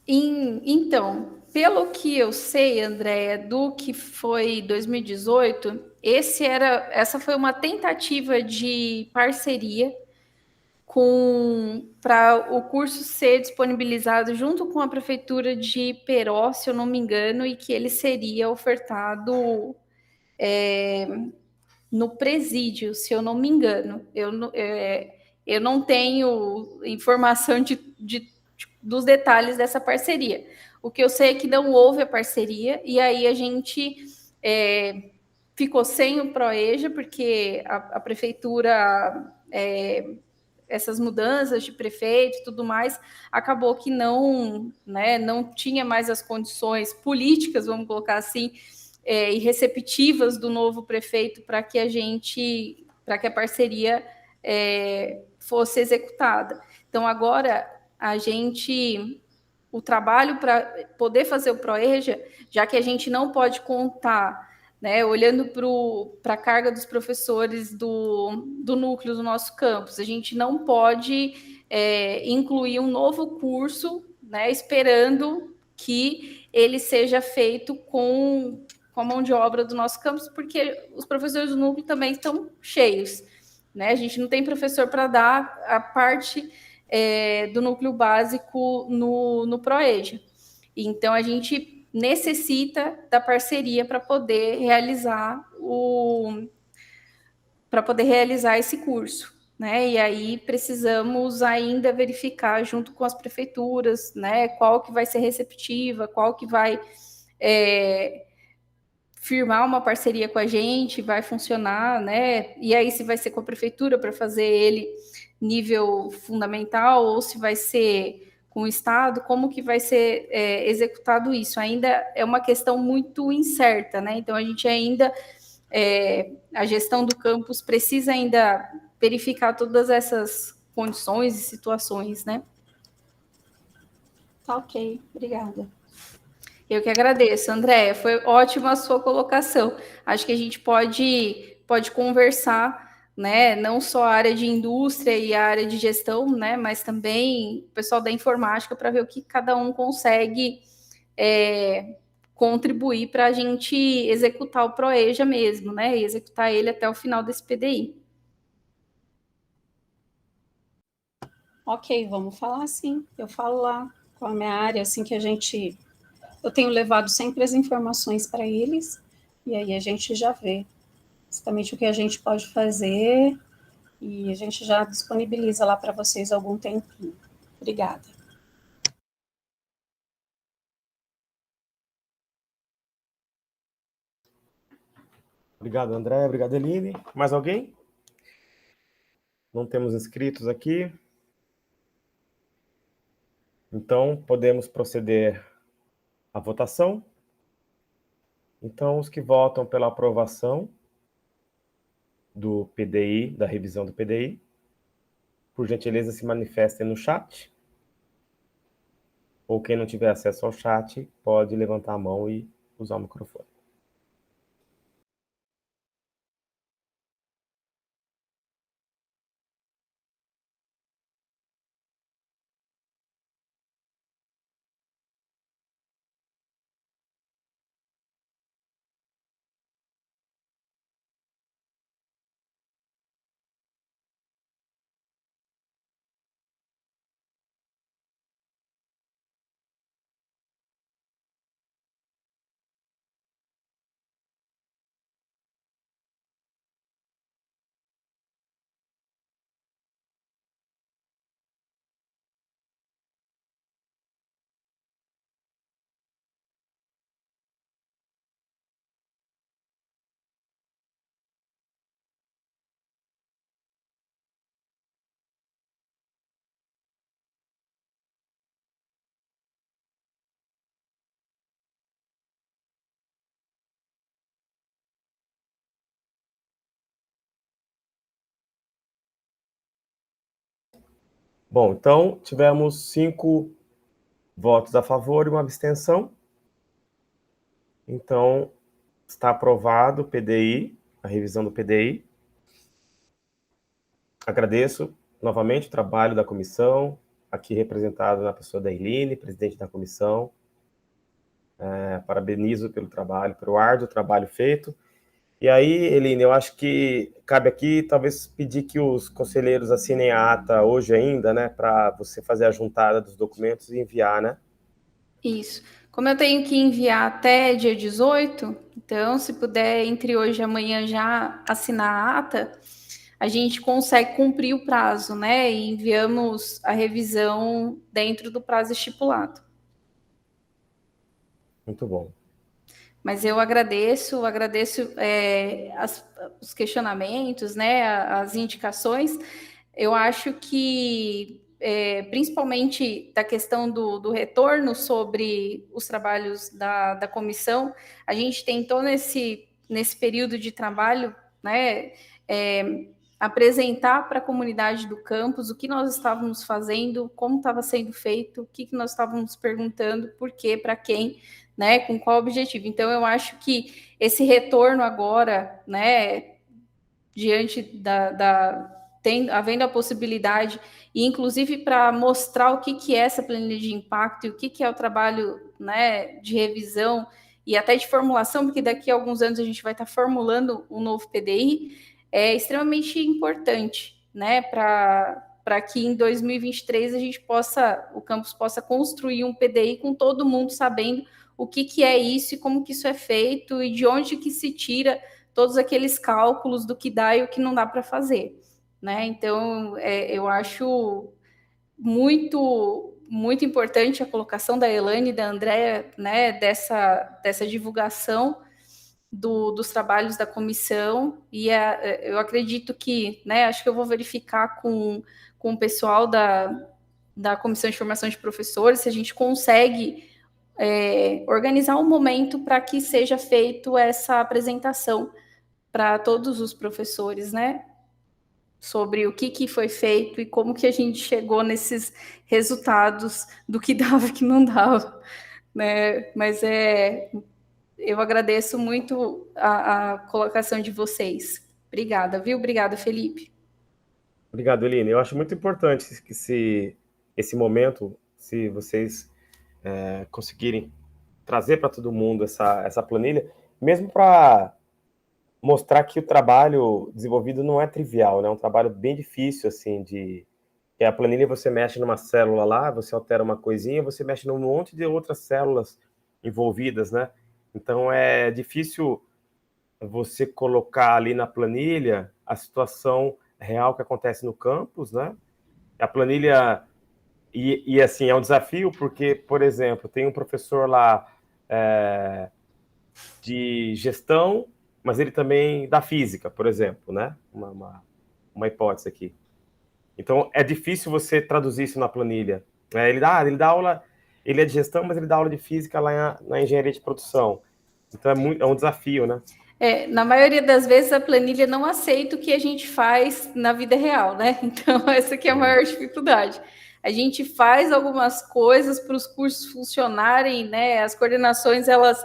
Então, pelo que eu sei, Andréia, do que foi 2018, essa foi uma tentativa de parceria para o curso ser disponibilizado junto com a prefeitura de Peró, se eu não me engano, e que ele seria ofertado no presídio, se eu não me engano. Eu não tenho informação dos detalhes dessa parceria. O que eu sei é que não houve a parceria, e aí a gente ficou sem o PROEJA, porque a prefeitura, essas mudanças de prefeito e tudo mais, acabou que não tinha mais as condições políticas, vamos colocar assim, e receptivas do novo prefeito para que a gente para que a parceria fosse executada. Então, agora, o trabalho para poder fazer o ProEja, já que a gente não pode contar, né, olhando para a carga dos professores do núcleo do nosso campus, a gente não pode incluir um novo curso, né, esperando que ele seja feito com a mão de obra do nosso campus, porque os professores do núcleo também estão cheios, né? A gente não tem professor para dar a parte do núcleo básico no ProEja. Então, a gente necessita da parceria para poder realizar esse curso, né? E aí precisamos ainda verificar junto com as prefeituras, né? Qual que vai ser receptiva, qual que vai firmar uma parceria com a gente, vai funcionar, né? E aí se vai ser com a prefeitura para fazer ele nível fundamental ou se vai ser com o Estado, como que vai ser executado isso? Ainda é uma questão muito incerta, né? Então a gente ainda a gestão do campus precisa ainda verificar todas essas condições e situações, né? Tá ok, obrigada. Eu que agradeço, Andréia, foi ótima a sua colocação. Acho que a gente pode conversar, né, não só a área de indústria e a área de gestão, né, mas também o pessoal da informática para ver o que cada um consegue contribuir para a gente executar o ProEja mesmo, né, e executar ele até o final desse PDI. Ok, vamos falar sim. Eu falo lá com a minha área, assim que eu tenho levado sempre as informações para eles, e aí a gente já vê exatamente o que a gente pode fazer, e a gente já disponibiliza lá para vocês algum tempinho. Obrigada. Obrigado, André. Obrigado, Eline. Mais alguém? Não temos inscritos aqui. Então, podemos proceder à votação. Então, os que votam pela aprovação do PDI, da revisão do PDI, por gentileza, se manifestem no chat. Ou quem não tiver acesso ao chat, pode levantar a mão e usar o microfone. Bom, então, tivemos 5 votos a favor e uma abstenção. Então, está aprovado o PDI, a revisão do PDI. Agradeço novamente o trabalho da comissão, aqui representado na pessoa da Eline, presidente da comissão. Parabenizo pelo trabalho, pelo árduo trabalho feito. E aí, Eline, eu acho que cabe aqui, talvez, pedir que os conselheiros assinem a ata hoje ainda, né, para você fazer a juntada dos documentos e enviar, né? Isso. Como eu tenho que enviar até dia 18, então, se puder, entre hoje e amanhã já assinar a ata, a gente consegue cumprir o prazo, né? E enviamos a revisão dentro do prazo estipulado. Muito bom. Mas eu agradeço os questionamentos, né? As indicações. Eu acho que, principalmente da questão do retorno sobre os trabalhos da comissão, a gente tentou nesse período de trabalho, né, apresentar para a comunidade do campus o que nós estávamos fazendo, como estava sendo feito, o que nós estávamos perguntando, por quê, para quem, né, com qual objetivo. Então, eu acho que esse retorno agora, né, diante havendo a possibilidade, e inclusive para mostrar o que é essa planilha de impacto e o que é o trabalho, né, de revisão e até de formulação, porque daqui a alguns anos a gente vai estar formulando um novo PDI, é extremamente importante, né, para que em 2023 o campus possa construir um PDI com todo mundo sabendo o que é isso e como que isso é feito e de onde que se tira todos aqueles cálculos do que dá e o que não dá para fazer, né? Então, eu acho muito importante a colocação da Elaine e da Andréa, né, dessa divulgação dos trabalhos da comissão, e eu acredito que, né, acho que eu vou verificar com o pessoal da Comissão de Formação de Professores se a gente consegue organizar um momento para que seja feito essa apresentação para todos os professores, né, sobre o que foi feito e como que a gente chegou nesses resultados do que dava e que não dava, né, mas eu agradeço muito a colocação de vocês. Obrigada, viu? Obrigada, Felipe. Obrigado, Eline. Eu acho muito importante que esse momento, se vocês conseguirem trazer para todo mundo essa planilha, mesmo para mostrar que o trabalho desenvolvido não é trivial, né? É um trabalho bem difícil, assim, que a planilha você mexe numa célula lá, você altera uma coisinha, você mexe num monte de outras células envolvidas, né? Então, é difícil você colocar ali na planilha a situação real que acontece no campus, né? A planilha... E assim, é um desafio porque, por exemplo, tem um professor lá de gestão, mas ele também dá física, por exemplo, né? Uma hipótese aqui. Então, é difícil você traduzir isso na planilha. Ele dá aula, ele é de gestão, mas ele dá aula de física lá na engenharia de produção. Então, é um desafio, né? Na maioria das vezes, a planilha não aceita o que a gente faz na vida real, né? Então, essa aqui é a maior dificuldade. A gente faz algumas coisas para os cursos funcionarem, né? As coordenações, elas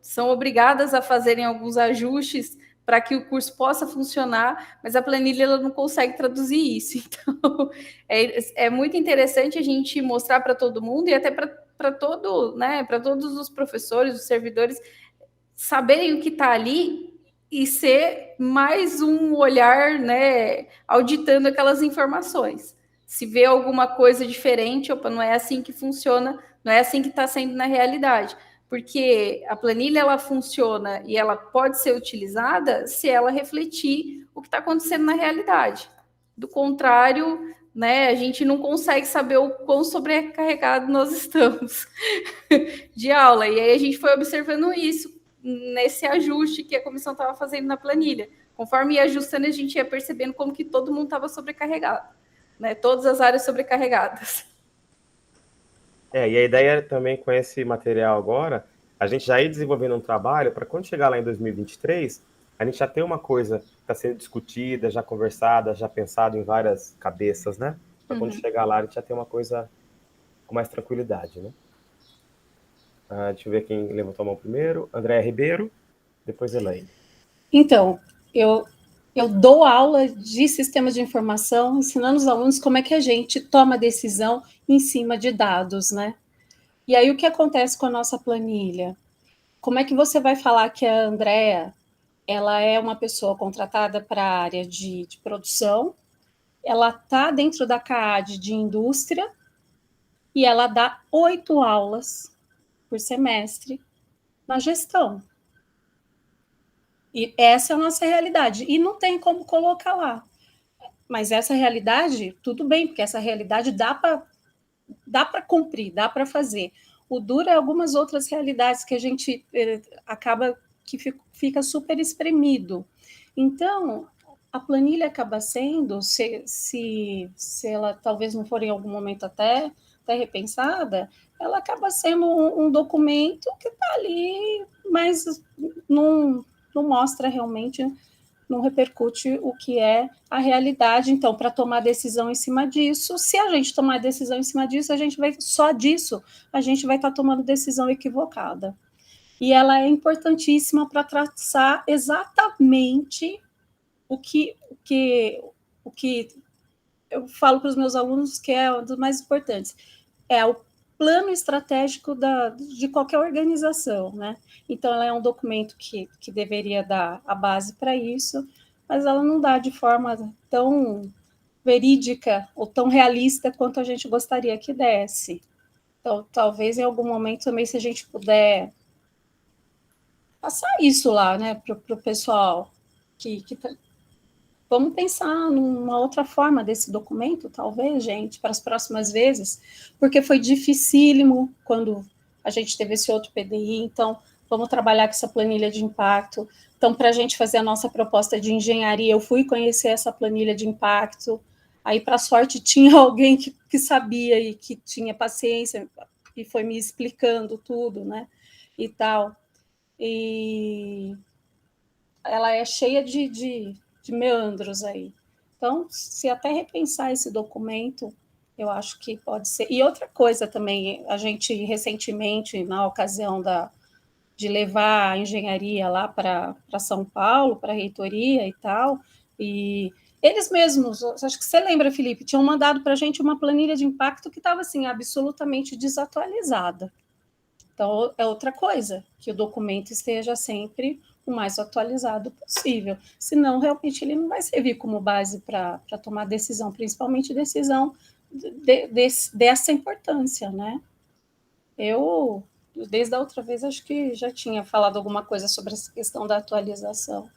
são obrigadas a fazerem alguns ajustes para que o curso possa funcionar, mas a planilha ela não consegue traduzir isso. Então, é muito interessante a gente mostrar para todo mundo e até para todos os professores, os servidores, saberem o que está ali e ser mais um olhar, né, auditando aquelas informações. Se vê alguma coisa diferente, opa, não é assim que funciona, não é assim que está sendo na realidade. Porque a planilha, ela funciona e ela pode ser utilizada se ela refletir o que está acontecendo na realidade. Do contrário, né, a gente não consegue saber o quão sobrecarregado nós estamos de aula. E aí a gente foi observando isso nesse ajuste que a comissão estava fazendo na planilha. Conforme ia ajustando, a gente ia percebendo como que todo mundo estava sobrecarregado, né? Todas as áreas sobrecarregadas. E a ideia também com esse material agora, a gente já ir desenvolvendo um trabalho para quando chegar lá em 2023, a gente já ter uma coisa que está sendo discutida, já conversada, já pensada em várias cabeças, né? Para quando chegar lá, a gente já ter uma coisa com mais tranquilidade, né? Deixa eu ver quem levantou a mão primeiro. Andréa Ribeiro, depois Elaine. Então, eu dou aula de sistemas de informação, ensinando os alunos como é que a gente toma decisão em cima de dados, né? E aí, o que acontece com a nossa planilha? Como é que você vai falar que a Andréa, ela é uma pessoa contratada para a área de produção, ela está dentro da CAAD de indústria e ela dá 8 aulas por semestre na gestão. E essa é a nossa realidade. E não tem como colocar lá. Mas essa realidade, tudo bem, porque essa realidade dá para cumprir, dá para fazer. O duro é algumas outras realidades que a gente acaba que fica super espremido. Então, a planilha acaba sendo, se ela talvez não for em algum momento até repensada, ela acaba sendo um documento que está ali, mas não mostra realmente não repercute o que é a realidade. Então, para tomar decisão em cima disso, se a gente tomar decisão em cima disso, a gente vai estar tomando decisão equivocada. E ela é importantíssima para traçar exatamente o que eu falo para os meus alunos que é um dos mais importantes, é o plano estratégico de qualquer organização, né? Então, ela é um documento que deveria dar a base para isso, mas ela não dá de forma tão verídica ou tão realista quanto a gente gostaria que desse. Então, talvez em algum momento também, se a gente puder passar isso lá, né, para o pessoal vamos pensar numa outra forma desse documento, talvez, gente, para as próximas vezes, porque foi dificílimo quando a gente teve esse outro PDI, então vamos trabalhar com essa planilha de impacto. Então, para a gente fazer a nossa proposta de engenharia, eu fui conhecer essa planilha de impacto, aí, para sorte, tinha alguém que sabia e que tinha paciência e foi me explicando tudo, né, e tal. E ela é cheia de meandros aí. Então, se até repensar esse documento, eu acho que pode ser. E outra coisa também, a gente recentemente, na ocasião de levar a engenharia lá para São Paulo, para a reitoria e tal, e eles mesmos, acho que você lembra, Felipe, tinham mandado para a gente uma planilha de impacto que estava assim, absolutamente desatualizada. Então, é outra coisa, que o documento esteja sempre o mais atualizado possível. Senão, realmente, ele não vai servir como base para tomar decisão, principalmente decisão dessa importância, né? Eu, desde a outra vez, acho que já tinha falado alguma coisa sobre essa questão da atualização.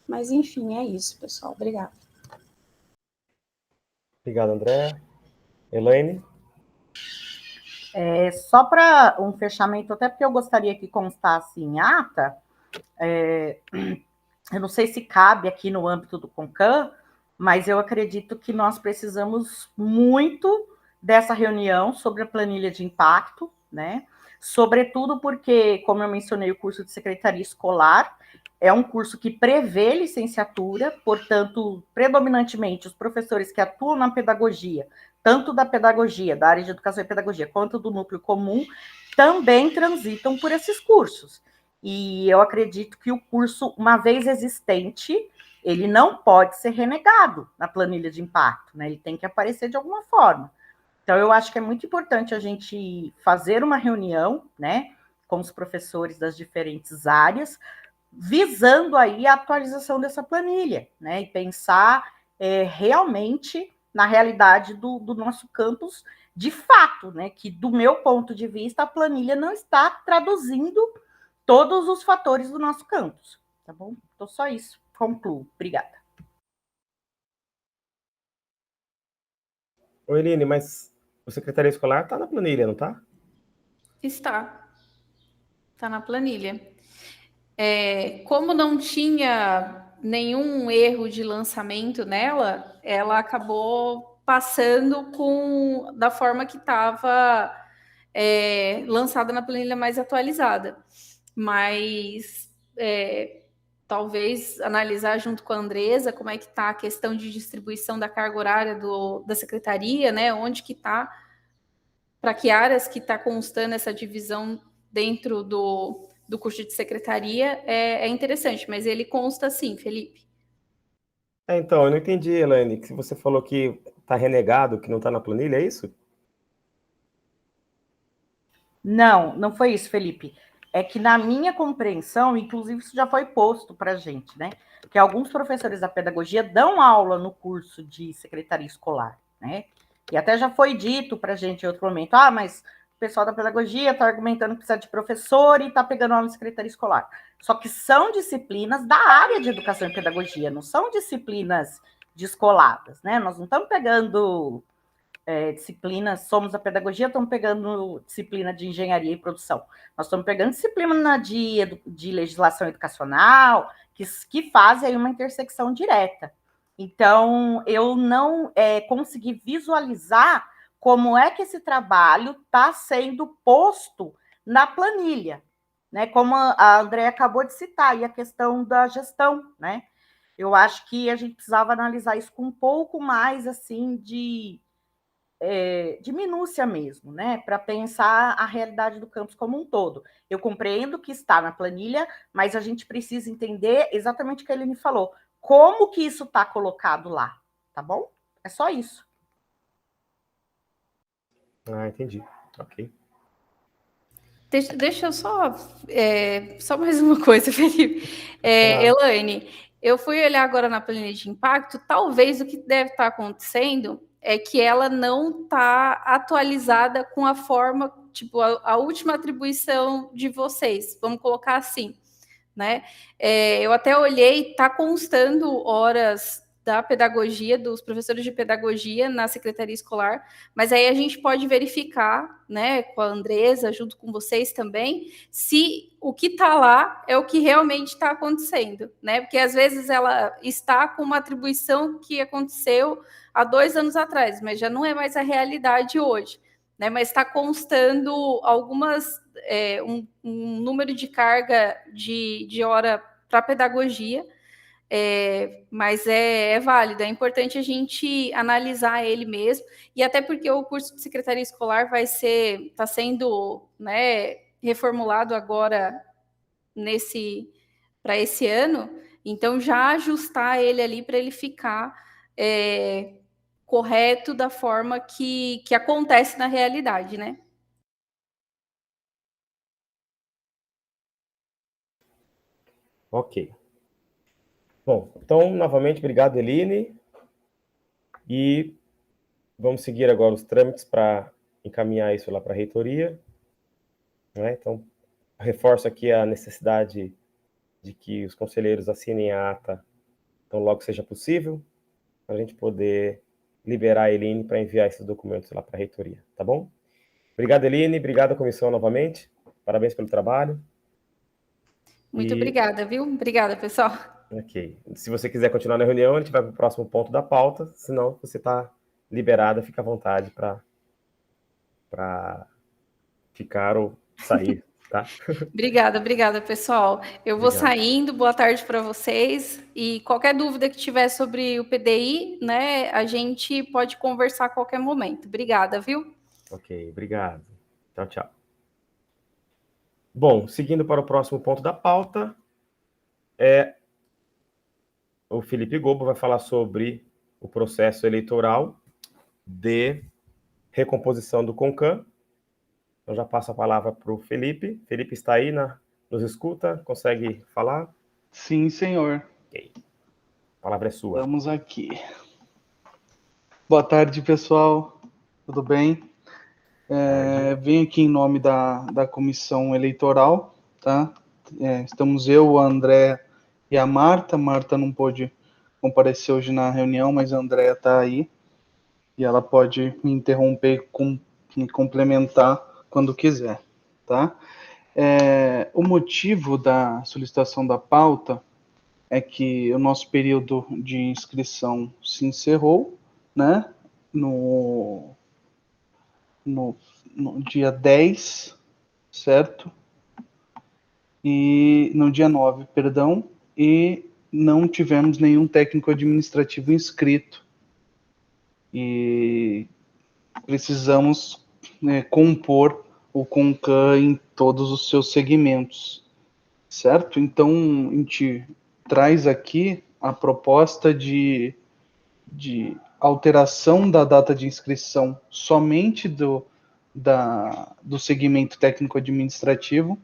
Mas, enfim, é isso, pessoal. Obrigada. Obrigado, André. Elaine? Só para um fechamento, até porque eu gostaria que constasse em ata, eu não sei se cabe aqui no âmbito do CONCAN, mas eu acredito que nós precisamos muito dessa reunião sobre a planilha de impacto, né? Sobretudo porque, como eu mencionei, o curso de secretaria escolar é um curso que prevê licenciatura, portanto, predominantemente os professores que atuam na pedagogia, tanto da pedagogia, da área de educação e pedagogia, quanto do núcleo comum, também transitam por esses cursos. E eu acredito que o curso, uma vez existente, ele não pode ser renegado na planilha de impacto, né? Ele tem que aparecer de alguma forma. Então, eu acho que é muito importante a gente fazer uma reunião, né, com os professores das diferentes áreas, visando aí a atualização dessa planilha, né, e pensar realmente na realidade do nosso campus, de fato, né, que do meu ponto de vista, a planilha não está traduzindo todos os fatores do nosso campus, tá bom? Então, só isso. Concluo. Obrigada. Oi, Eline, mas o secretaria escolar está na planilha, não está? Está na planilha. Como não tinha nenhum erro de lançamento nela, ela acabou passando da forma que estava lançada na planilha mais atualizada. Mas talvez analisar junto com a Andresa como é que está a questão de distribuição da carga horária da secretaria, né? Onde que está, para que áreas que está constando essa divisão dentro do curso de secretaria é interessante, mas ele consta sim, Felipe. Então, eu não entendi, Elaine, que você falou que está renegado, que não está na planilha, é isso? Não foi isso, Felipe. É que na minha compreensão, inclusive isso já foi posto para a gente, né? Que alguns professores da pedagogia dão aula no curso de secretaria escolar, né? E até já foi dito para a gente em outro momento, mas o pessoal da pedagogia está argumentando que precisa de professor e está pegando aula em secretaria escolar. Só que são disciplinas da área de educação e pedagogia, não são disciplinas descoladas, né? Nós não estamos pegando disciplinas, somos a pedagogia, estamos pegando disciplina de engenharia e produção. Nós estamos pegando disciplina de legislação educacional, que fazem aí uma intersecção direta. Então, eu não consegui visualizar como é que esse trabalho está sendo posto na planilha, né? Como a Andréa acabou de citar, e a questão da gestão, né? Eu acho que a gente precisava analisar isso com um pouco mais assim de minúcia mesmo, né? Para pensar a realidade do campus como um todo. Eu compreendo que está na planilha, mas a gente precisa entender exatamente o que a Eline falou. Como que isso está colocado lá, tá bom? É só isso. Ah, entendi. Ok. Deixa eu só mais uma coisa, Felipe. Elaine, eu fui olhar agora na planilha de impacto, talvez o que deve estar acontecendo é que ela não está atualizada com a forma, tipo, a última atribuição de vocês, vamos colocar assim, né? Eu até olhei, está constando horas da pedagogia, dos professores de pedagogia na secretaria escolar, mas aí a gente pode verificar, né, com a Andresa, junto com vocês também, se o que está lá é o que realmente está acontecendo, né? Porque às vezes ela está com uma atribuição que aconteceu há 2 anos atrás, mas já não é mais a realidade hoje, né? Mas está constando algumas um número de carga de hora para pedagogia, mas é válido, é importante a gente analisar ele mesmo, e até porque o curso de secretaria escolar está sendo, né, reformulado agora para esse ano, então já ajustar ele ali para ele ficar correto da forma que acontece na realidade, né? Ok. Bom, então, novamente, obrigado, Eline. E vamos seguir agora os trâmites para encaminhar isso lá para a reitoria. Né? Então, reforço aqui a necessidade de que os conselheiros assinem a ata tão logo seja possível, para a gente poder liberar a Eline para enviar esses documentos lá para a reitoria, tá bom? Obrigado, Eline. Obrigado à comissão novamente. Parabéns pelo trabalho. Muito obrigada, viu? Obrigada, pessoal. Ok. Se você quiser continuar na reunião, a gente vai para o próximo ponto da pauta. Senão, você está liberada, fica à vontade para ficar ou sair, tá? Obrigada, pessoal. Eu vou saindo. Boa tarde para vocês. E qualquer dúvida que tiver sobre o PDI, né, a gente pode conversar a qualquer momento. Obrigada, viu? Ok, obrigado. Tchau, tchau. Bom, seguindo para o próximo ponto da pauta, o Felipe Gobo vai falar sobre o processo eleitoral de recomposição do CONCAN. Então já passo a palavra para o Felipe. Felipe está aí, nos escuta? Consegue falar? Sim, senhor. Ok. A palavra é sua. Vamos aqui. Boa tarde, pessoal. Tudo bem? Venho aqui em nome da comissão eleitoral, tá? Estamos eu, o André e a Marta. Marta não pôde comparecer hoje na reunião, mas a André está aí. E ela pode me interromper, me complementar quando quiser, tá? O motivo da solicitação da pauta é que o nosso período de inscrição se encerrou, né, no dia 10, certo? E no dia 9, perdão, e não tivemos nenhum técnico administrativo inscrito. E precisamos, né, compor o CONCAN em todos os seus segmentos, certo? Então, a gente traz aqui a proposta de alteração da data de inscrição somente do segmento técnico-administrativo,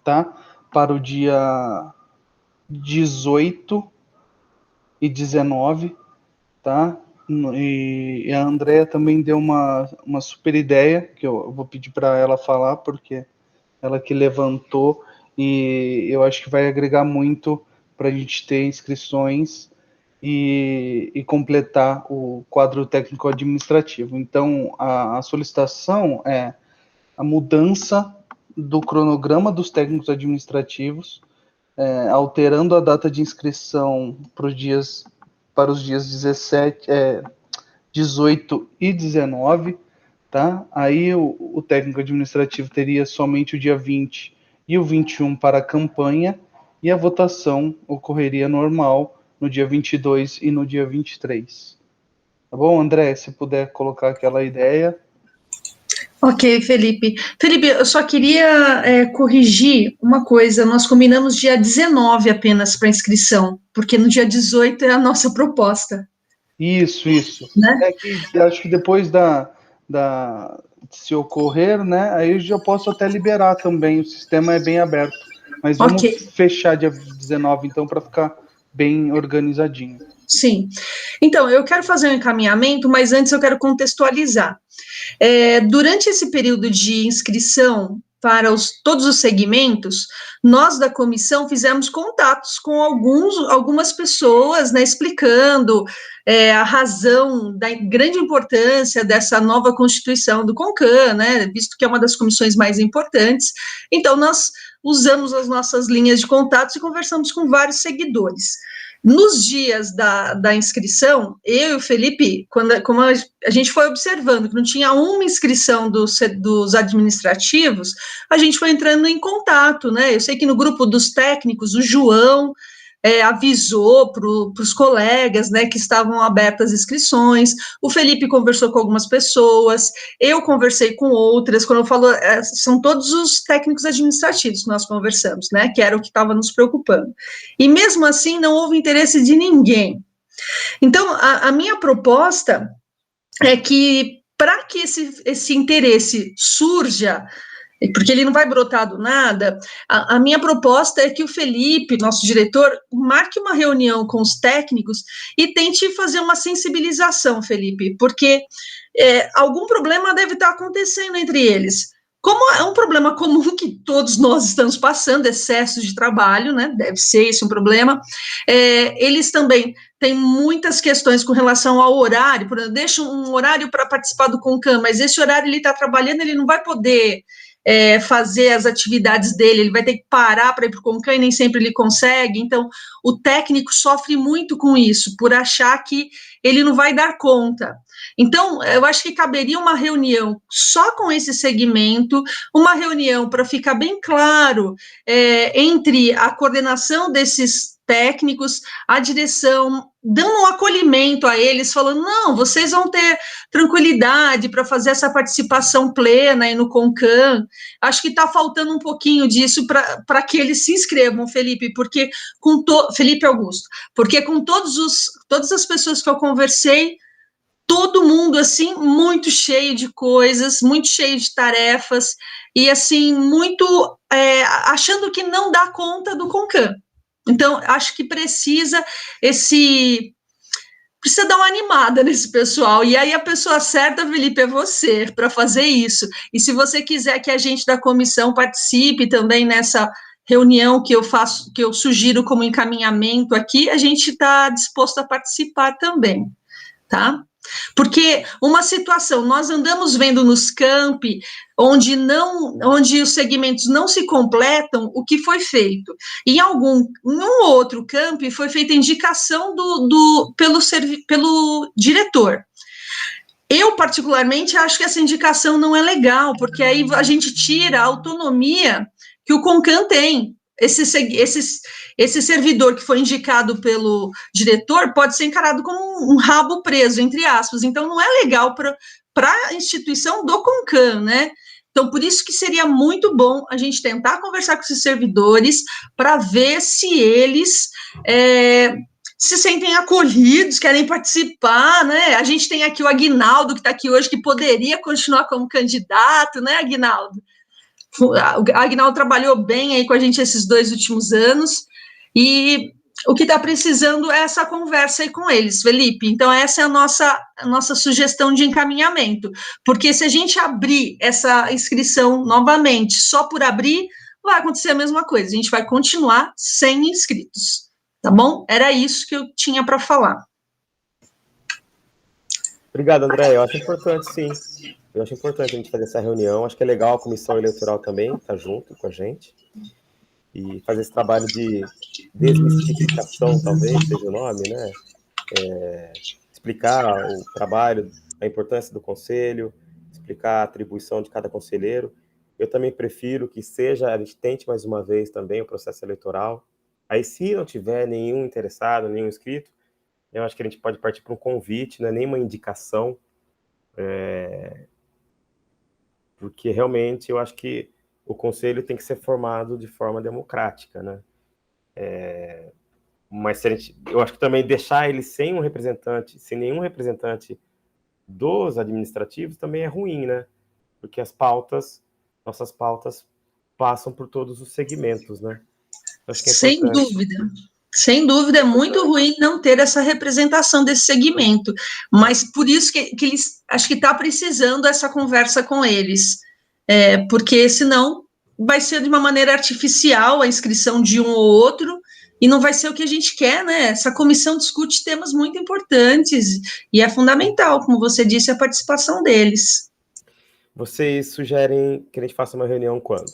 tá? Para o dia 18 e 19, tá? E a Andrea também deu uma super ideia, que eu vou pedir para ela falar, porque ela que levantou, e eu acho que vai agregar muito para a gente ter inscrições e completar o quadro técnico-administrativo. Então, a solicitação é a mudança do cronograma dos técnicos administrativos, alterando a data de inscrição para os dias 18 e 19, tá? Aí o técnico administrativo teria somente o dia 20 e o 21 para a campanha, e a votação ocorreria normal no dia 22 e no dia 23. Tá bom, André? Se puder colocar aquela ideia. Ok, Felipe. Felipe, eu só queria corrigir uma coisa. Nós combinamos dia 19 apenas para inscrição, porque no dia 18 é a nossa proposta. Isso. Né? É que acho que depois se ocorrer, né, aí eu já posso até liberar também, o sistema é bem aberto. Mas vamos fechar dia 19, então, para ficar bem organizadinho. Sim. Então, eu quero fazer um encaminhamento, mas antes eu quero contextualizar. Durante esse período de inscrição para todos os segmentos, nós da comissão fizemos contatos com algumas pessoas, né, explicando a razão da grande importância dessa nova constituição do CONCAN, né, visto que é uma das comissões mais importantes. Então, nós usamos as nossas linhas de contatos e conversamos com vários seguidores. Nos dias da inscrição, eu e o Felipe, como a gente foi observando que não tinha uma inscrição dos administrativos, a gente foi entrando em contato, né? Eu sei que no grupo dos técnicos, o João avisou para os colegas, né, que estavam abertas as inscrições, o Felipe conversou com algumas pessoas, eu conversei com outras, quando eu falo, são todos os técnicos administrativos que nós conversamos, né, que era o que estava nos preocupando. E mesmo assim, não houve interesse de ninguém. Então, a minha proposta é que, para que esse interesse surja, porque ele não vai brotar do nada, a minha proposta é que o Felipe, nosso diretor, marque uma reunião com os técnicos e tente fazer uma sensibilização, Felipe, porque algum problema deve estar acontecendo entre eles. Como é um problema comum que todos nós estamos passando, excesso de trabalho, né? Deve ser esse um problema. Eles também têm muitas questões com relação ao horário, por exemplo, deixa um horário para participar do CONCAN, mas esse horário ele está trabalhando, ele não vai poder fazer as atividades dele, ele vai ter que parar para ir para o CONCAN e nem sempre ele consegue. Então, o técnico sofre muito com isso, por achar que ele não vai dar conta. Então, eu acho que caberia uma reunião só com esse segmento, uma reunião para ficar bem claro entre a coordenação desses técnicos, a direção, dando um acolhimento a eles, falando, não, vocês vão ter tranquilidade para fazer essa participação plena aí no CONCAN. Acho que está faltando um pouquinho disso para que eles se inscrevam, Felipe, porque Felipe Augusto, porque com todas as pessoas que eu conversei, todo mundo, assim, muito cheio de coisas, muito cheio de tarefas, e, assim, muito achando que não dá conta do CONCAN. Então, acho que precisa dar uma animada nesse pessoal, e aí a pessoa certa, Felipe, é você, para fazer isso. E se você quiser que a gente da comissão participe também nessa reunião que eu sugiro como encaminhamento aqui, a gente está disposto a participar também, tá? Porque uma situação, nós andamos vendo nos campi, onde os segmentos não se completam, o que foi feito. Em um outro campi foi feita indicação pelo diretor. Eu, particularmente, acho que essa indicação não é legal, porque aí a gente tira a autonomia que o CONCAN tem. Esse servidor que foi indicado pelo diretor pode ser encarado como um rabo preso, entre aspas. Então, não é legal para a instituição do CONCAN, né? Então, por isso que seria muito bom a gente tentar conversar com esses servidores para ver se eles se sentem acolhidos, querem participar, né? A gente tem aqui o Aguinaldo, que está aqui hoje, que poderia continuar como candidato, né, Aguinaldo? O Aguinaldo trabalhou bem aí com a gente esses 2 últimos anos, e o que está precisando é essa conversa aí com eles, Felipe. Então, essa é a nossa sugestão de encaminhamento, porque se a gente abrir essa inscrição novamente, só por abrir, vai acontecer a mesma coisa, a gente vai continuar sem inscritos, tá bom? Era isso que eu tinha para falar. Obrigado, André. Eu acho importante, sim. Eu acho importante a gente fazer essa reunião. Acho que é legal a comissão eleitoral também estar junto com a gente e fazer esse trabalho de desmistificação, talvez seja o nome, né? Explicar o trabalho, a importância do conselho, explicar a atribuição de cada conselheiro. Eu também prefiro que a gente tente mais uma vez também o processo eleitoral, Aí, se não tiver nenhum interessado, nenhum inscrito, eu acho que a gente pode partir para um convite, não é nem uma indicação, porque realmente eu acho que o conselho tem que ser formado de forma democrática, né? Mas se eu acho que também deixar ele sem um representante, sem nenhum representante dos administrativos, também é ruim, né? Porque nossas pautas passam por todos os segmentos, né? Acho que é Sem importante. dúvida. Sem dúvida, é muito ruim não ter essa representação desse segmento, mas por isso que eles, acho que está precisando essa conversa com eles, porque senão vai ser de uma maneira artificial a inscrição de um ou outro, e não vai ser o que a gente quer, né? Essa comissão discute temas muito importantes, e é fundamental, como você disse, a participação deles. Vocês sugerem que a gente faça uma reunião quando?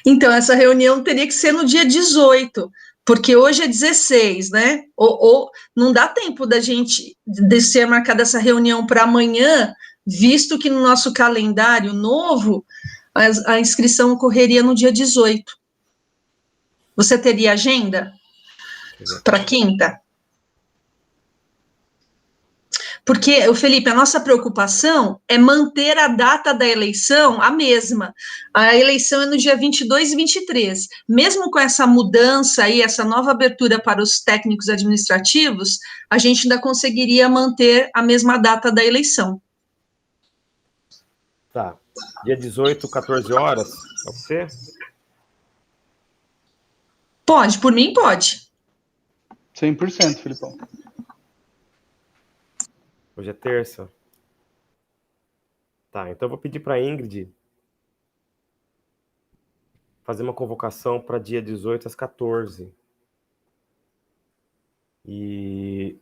Então, essa reunião teria que ser no dia 18, porque hoje é 16, né? Ou não dá tempo da gente de ser marcada essa reunião para amanhã, visto que no nosso calendário novo a inscrição ocorreria no dia 18. Você teria agenda para quinta? Porque, Felipe, a nossa preocupação é manter a data da eleição a mesma. A eleição é no dia 22 e 23. Mesmo com essa mudança aí, essa nova abertura para os técnicos administrativos, a gente ainda conseguiria manter a mesma data da eleição. Tá. Dia 18, 14 horas, pode ser? Pode, por mim pode. 100%, Filipão. Hoje é terça. Tá, então eu vou pedir para a Ingrid fazer uma convocação para dia 18 às 14. E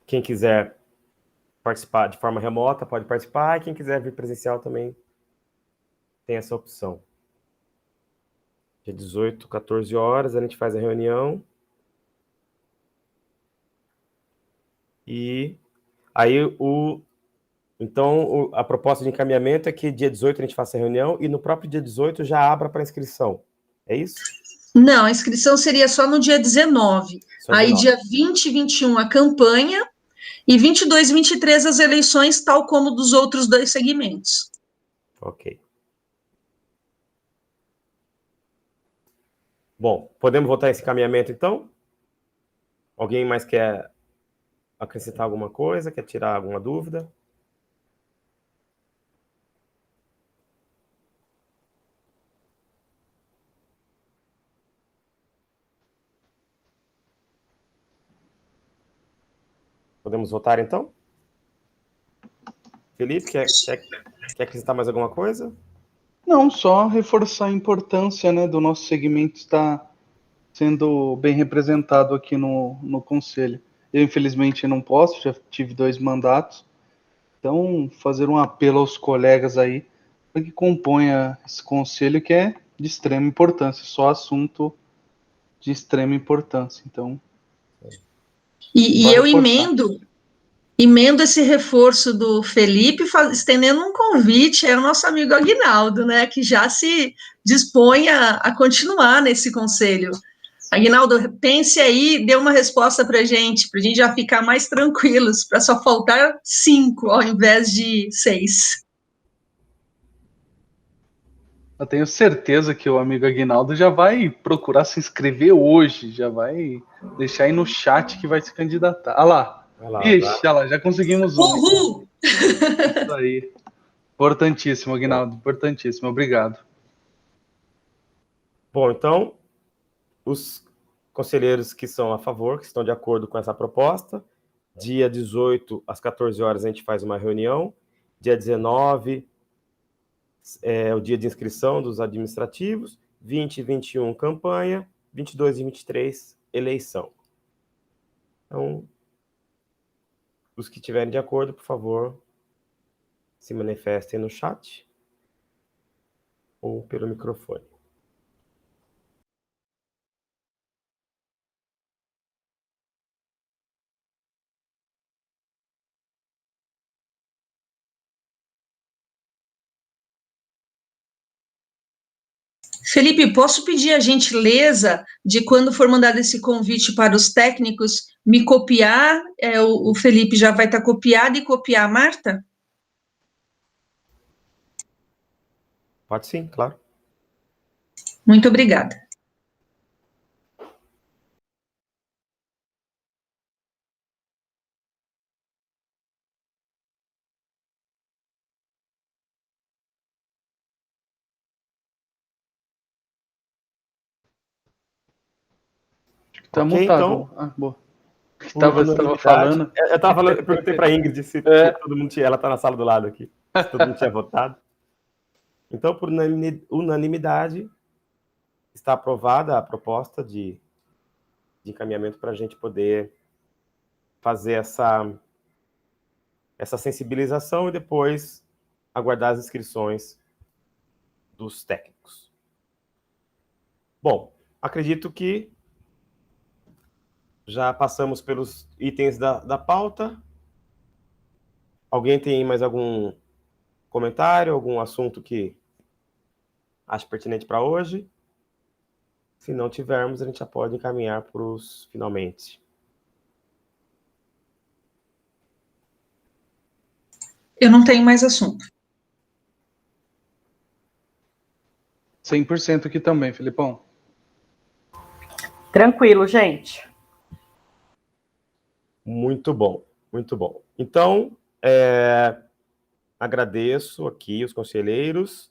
quem quiser participar de forma remota pode participar, e quem quiser vir presencial também tem essa opção. Dia 18, 14 horas, a gente faz a reunião. E aí então a proposta de encaminhamento é que dia 18 a gente faça a reunião e no próprio dia 18 já abra para inscrição. É isso? Não, a inscrição seria só no dia 19. Só Aí 19. dia 20 e 21 a campanha e 22 e 23 as eleições, tal como dos outros dois segmentos. Ok. Bom, podemos votar esse encaminhamento então? Alguém mais quer acrescentar alguma coisa? Quer tirar alguma dúvida? Podemos votar então? Felipe, quer acrescentar mais alguma coisa? Não, só reforçar a importância, né, do nosso segmento estar sendo bem representado aqui no Conselho. Eu, infelizmente, não posso, já tive 2 mandatos. Então, fazer um apelo aos colegas aí para que componha esse Conselho, que é de extrema importância, só assunto de extrema importância. Então, E só eu reforçar. emendo esse reforço do Felipe, estendendo um convite ao nosso amigo Aguinaldo, né, que já se dispõe a continuar nesse conselho. Aguinaldo, pense aí, dê uma resposta para a gente já ficar mais tranquilos, para só faltar 5 ao invés de 6. Eu tenho certeza que o amigo Aguinaldo já vai procurar se inscrever hoje, já vai deixar aí no chat que vai se candidatar. Ah lá. Vai lá, Ixi, olha lá, já conseguimos um. Uhul! Isso aí. Importantíssimo, Aguinaldo, importantíssimo. Obrigado. Bom, então, os conselheiros que são a favor, que estão de acordo com essa proposta, dia 18 às 14 horas a gente faz uma reunião, dia 19 é o dia de inscrição dos administrativos, 20 e 21 campanha, 22 e 23 eleição. Então, os que estiverem de acordo, por favor, se manifestem no chat ou pelo microfone. Felipe, posso pedir a gentileza de quando for mandado esse convite para os técnicos, me copiar, o Felipe já vai estar copiado e copiar a Marta? Pode sim, claro. Muito obrigada. Tá Ok, mutado. então, Ah, boa. por Você estava falando. Eu estava falando, eu perguntei para a Ingrid se todo mundo tinha, ela está na sala do lado aqui, se todo mundo tinha votado. Então, por unanimidade, está aprovada a proposta de encaminhamento para a gente poder fazer essa sensibilização e depois aguardar as inscrições dos técnicos. Bom, acredito que já passamos pelos itens da pauta. Alguém tem mais algum comentário, algum assunto que acha pertinente para hoje? Se não tivermos, a gente já pode encaminhar para os finalmente. Eu não tenho mais assunto. 100% aqui também, Felipão. Tranquilo, gente. Muito bom, muito bom. Então, agradeço aqui os conselheiros.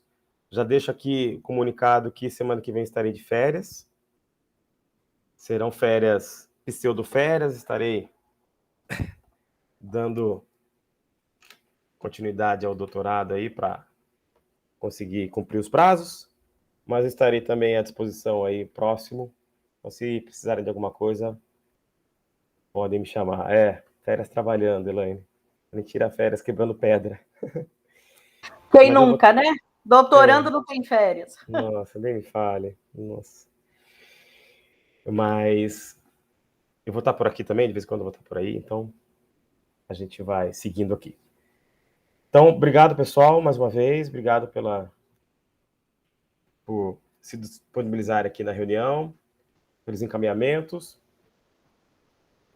Já deixo aqui comunicado que semana que vem estarei de férias. Serão férias, pseudo-férias, estarei dando continuidade ao doutorado aí para conseguir cumprir os prazos, mas estarei também à disposição aí próximo. Então, se precisarem de alguma coisa, podem me chamar. Férias trabalhando, Elaine. A gente tira férias quebrando pedra. Quem nunca, né? Doutorando não tem férias. Nossa, nem me fale. Nossa. Mas eu vou estar por aqui também, de vez em quando eu vou estar por aí, então a gente vai seguindo aqui. Então, obrigado, pessoal, mais uma vez. Obrigado por se disponibilizar aqui na reunião, pelos encaminhamentos.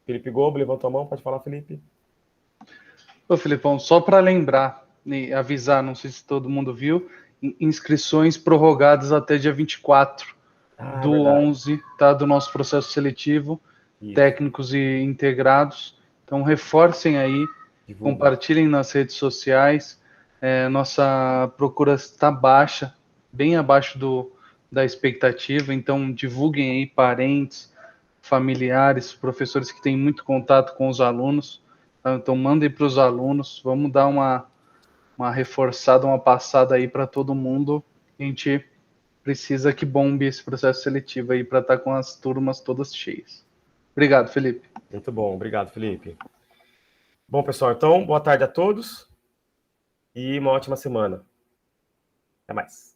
Felipe Gobo, levantou a mão. Pode falar, Felipe. Ô, Felipão, só para lembrar e avisar, não sei se todo mundo viu, inscrições prorrogadas até dia 24 do verdade. 11, tá? Do nosso processo seletivo, Isso. técnicos e integrados. Então, reforcem aí, Divulga. compartilhem nas redes sociais. Nossa procura está baixa, bem abaixo da expectativa, então divulguem aí parentes, familiares, professores que têm muito contato com os alunos. Então mandem para os alunos, vamos dar uma reforçada, uma passada aí para todo mundo. A gente precisa que bombe esse processo seletivo aí para estar com as turmas todas cheias. Obrigado, Felipe. Muito bom, obrigado, Felipe. Bom, pessoal, então, boa tarde a todos e uma ótima semana. Até mais.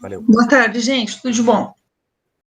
Valeu. Boa tarde, gente. Tudo de bom.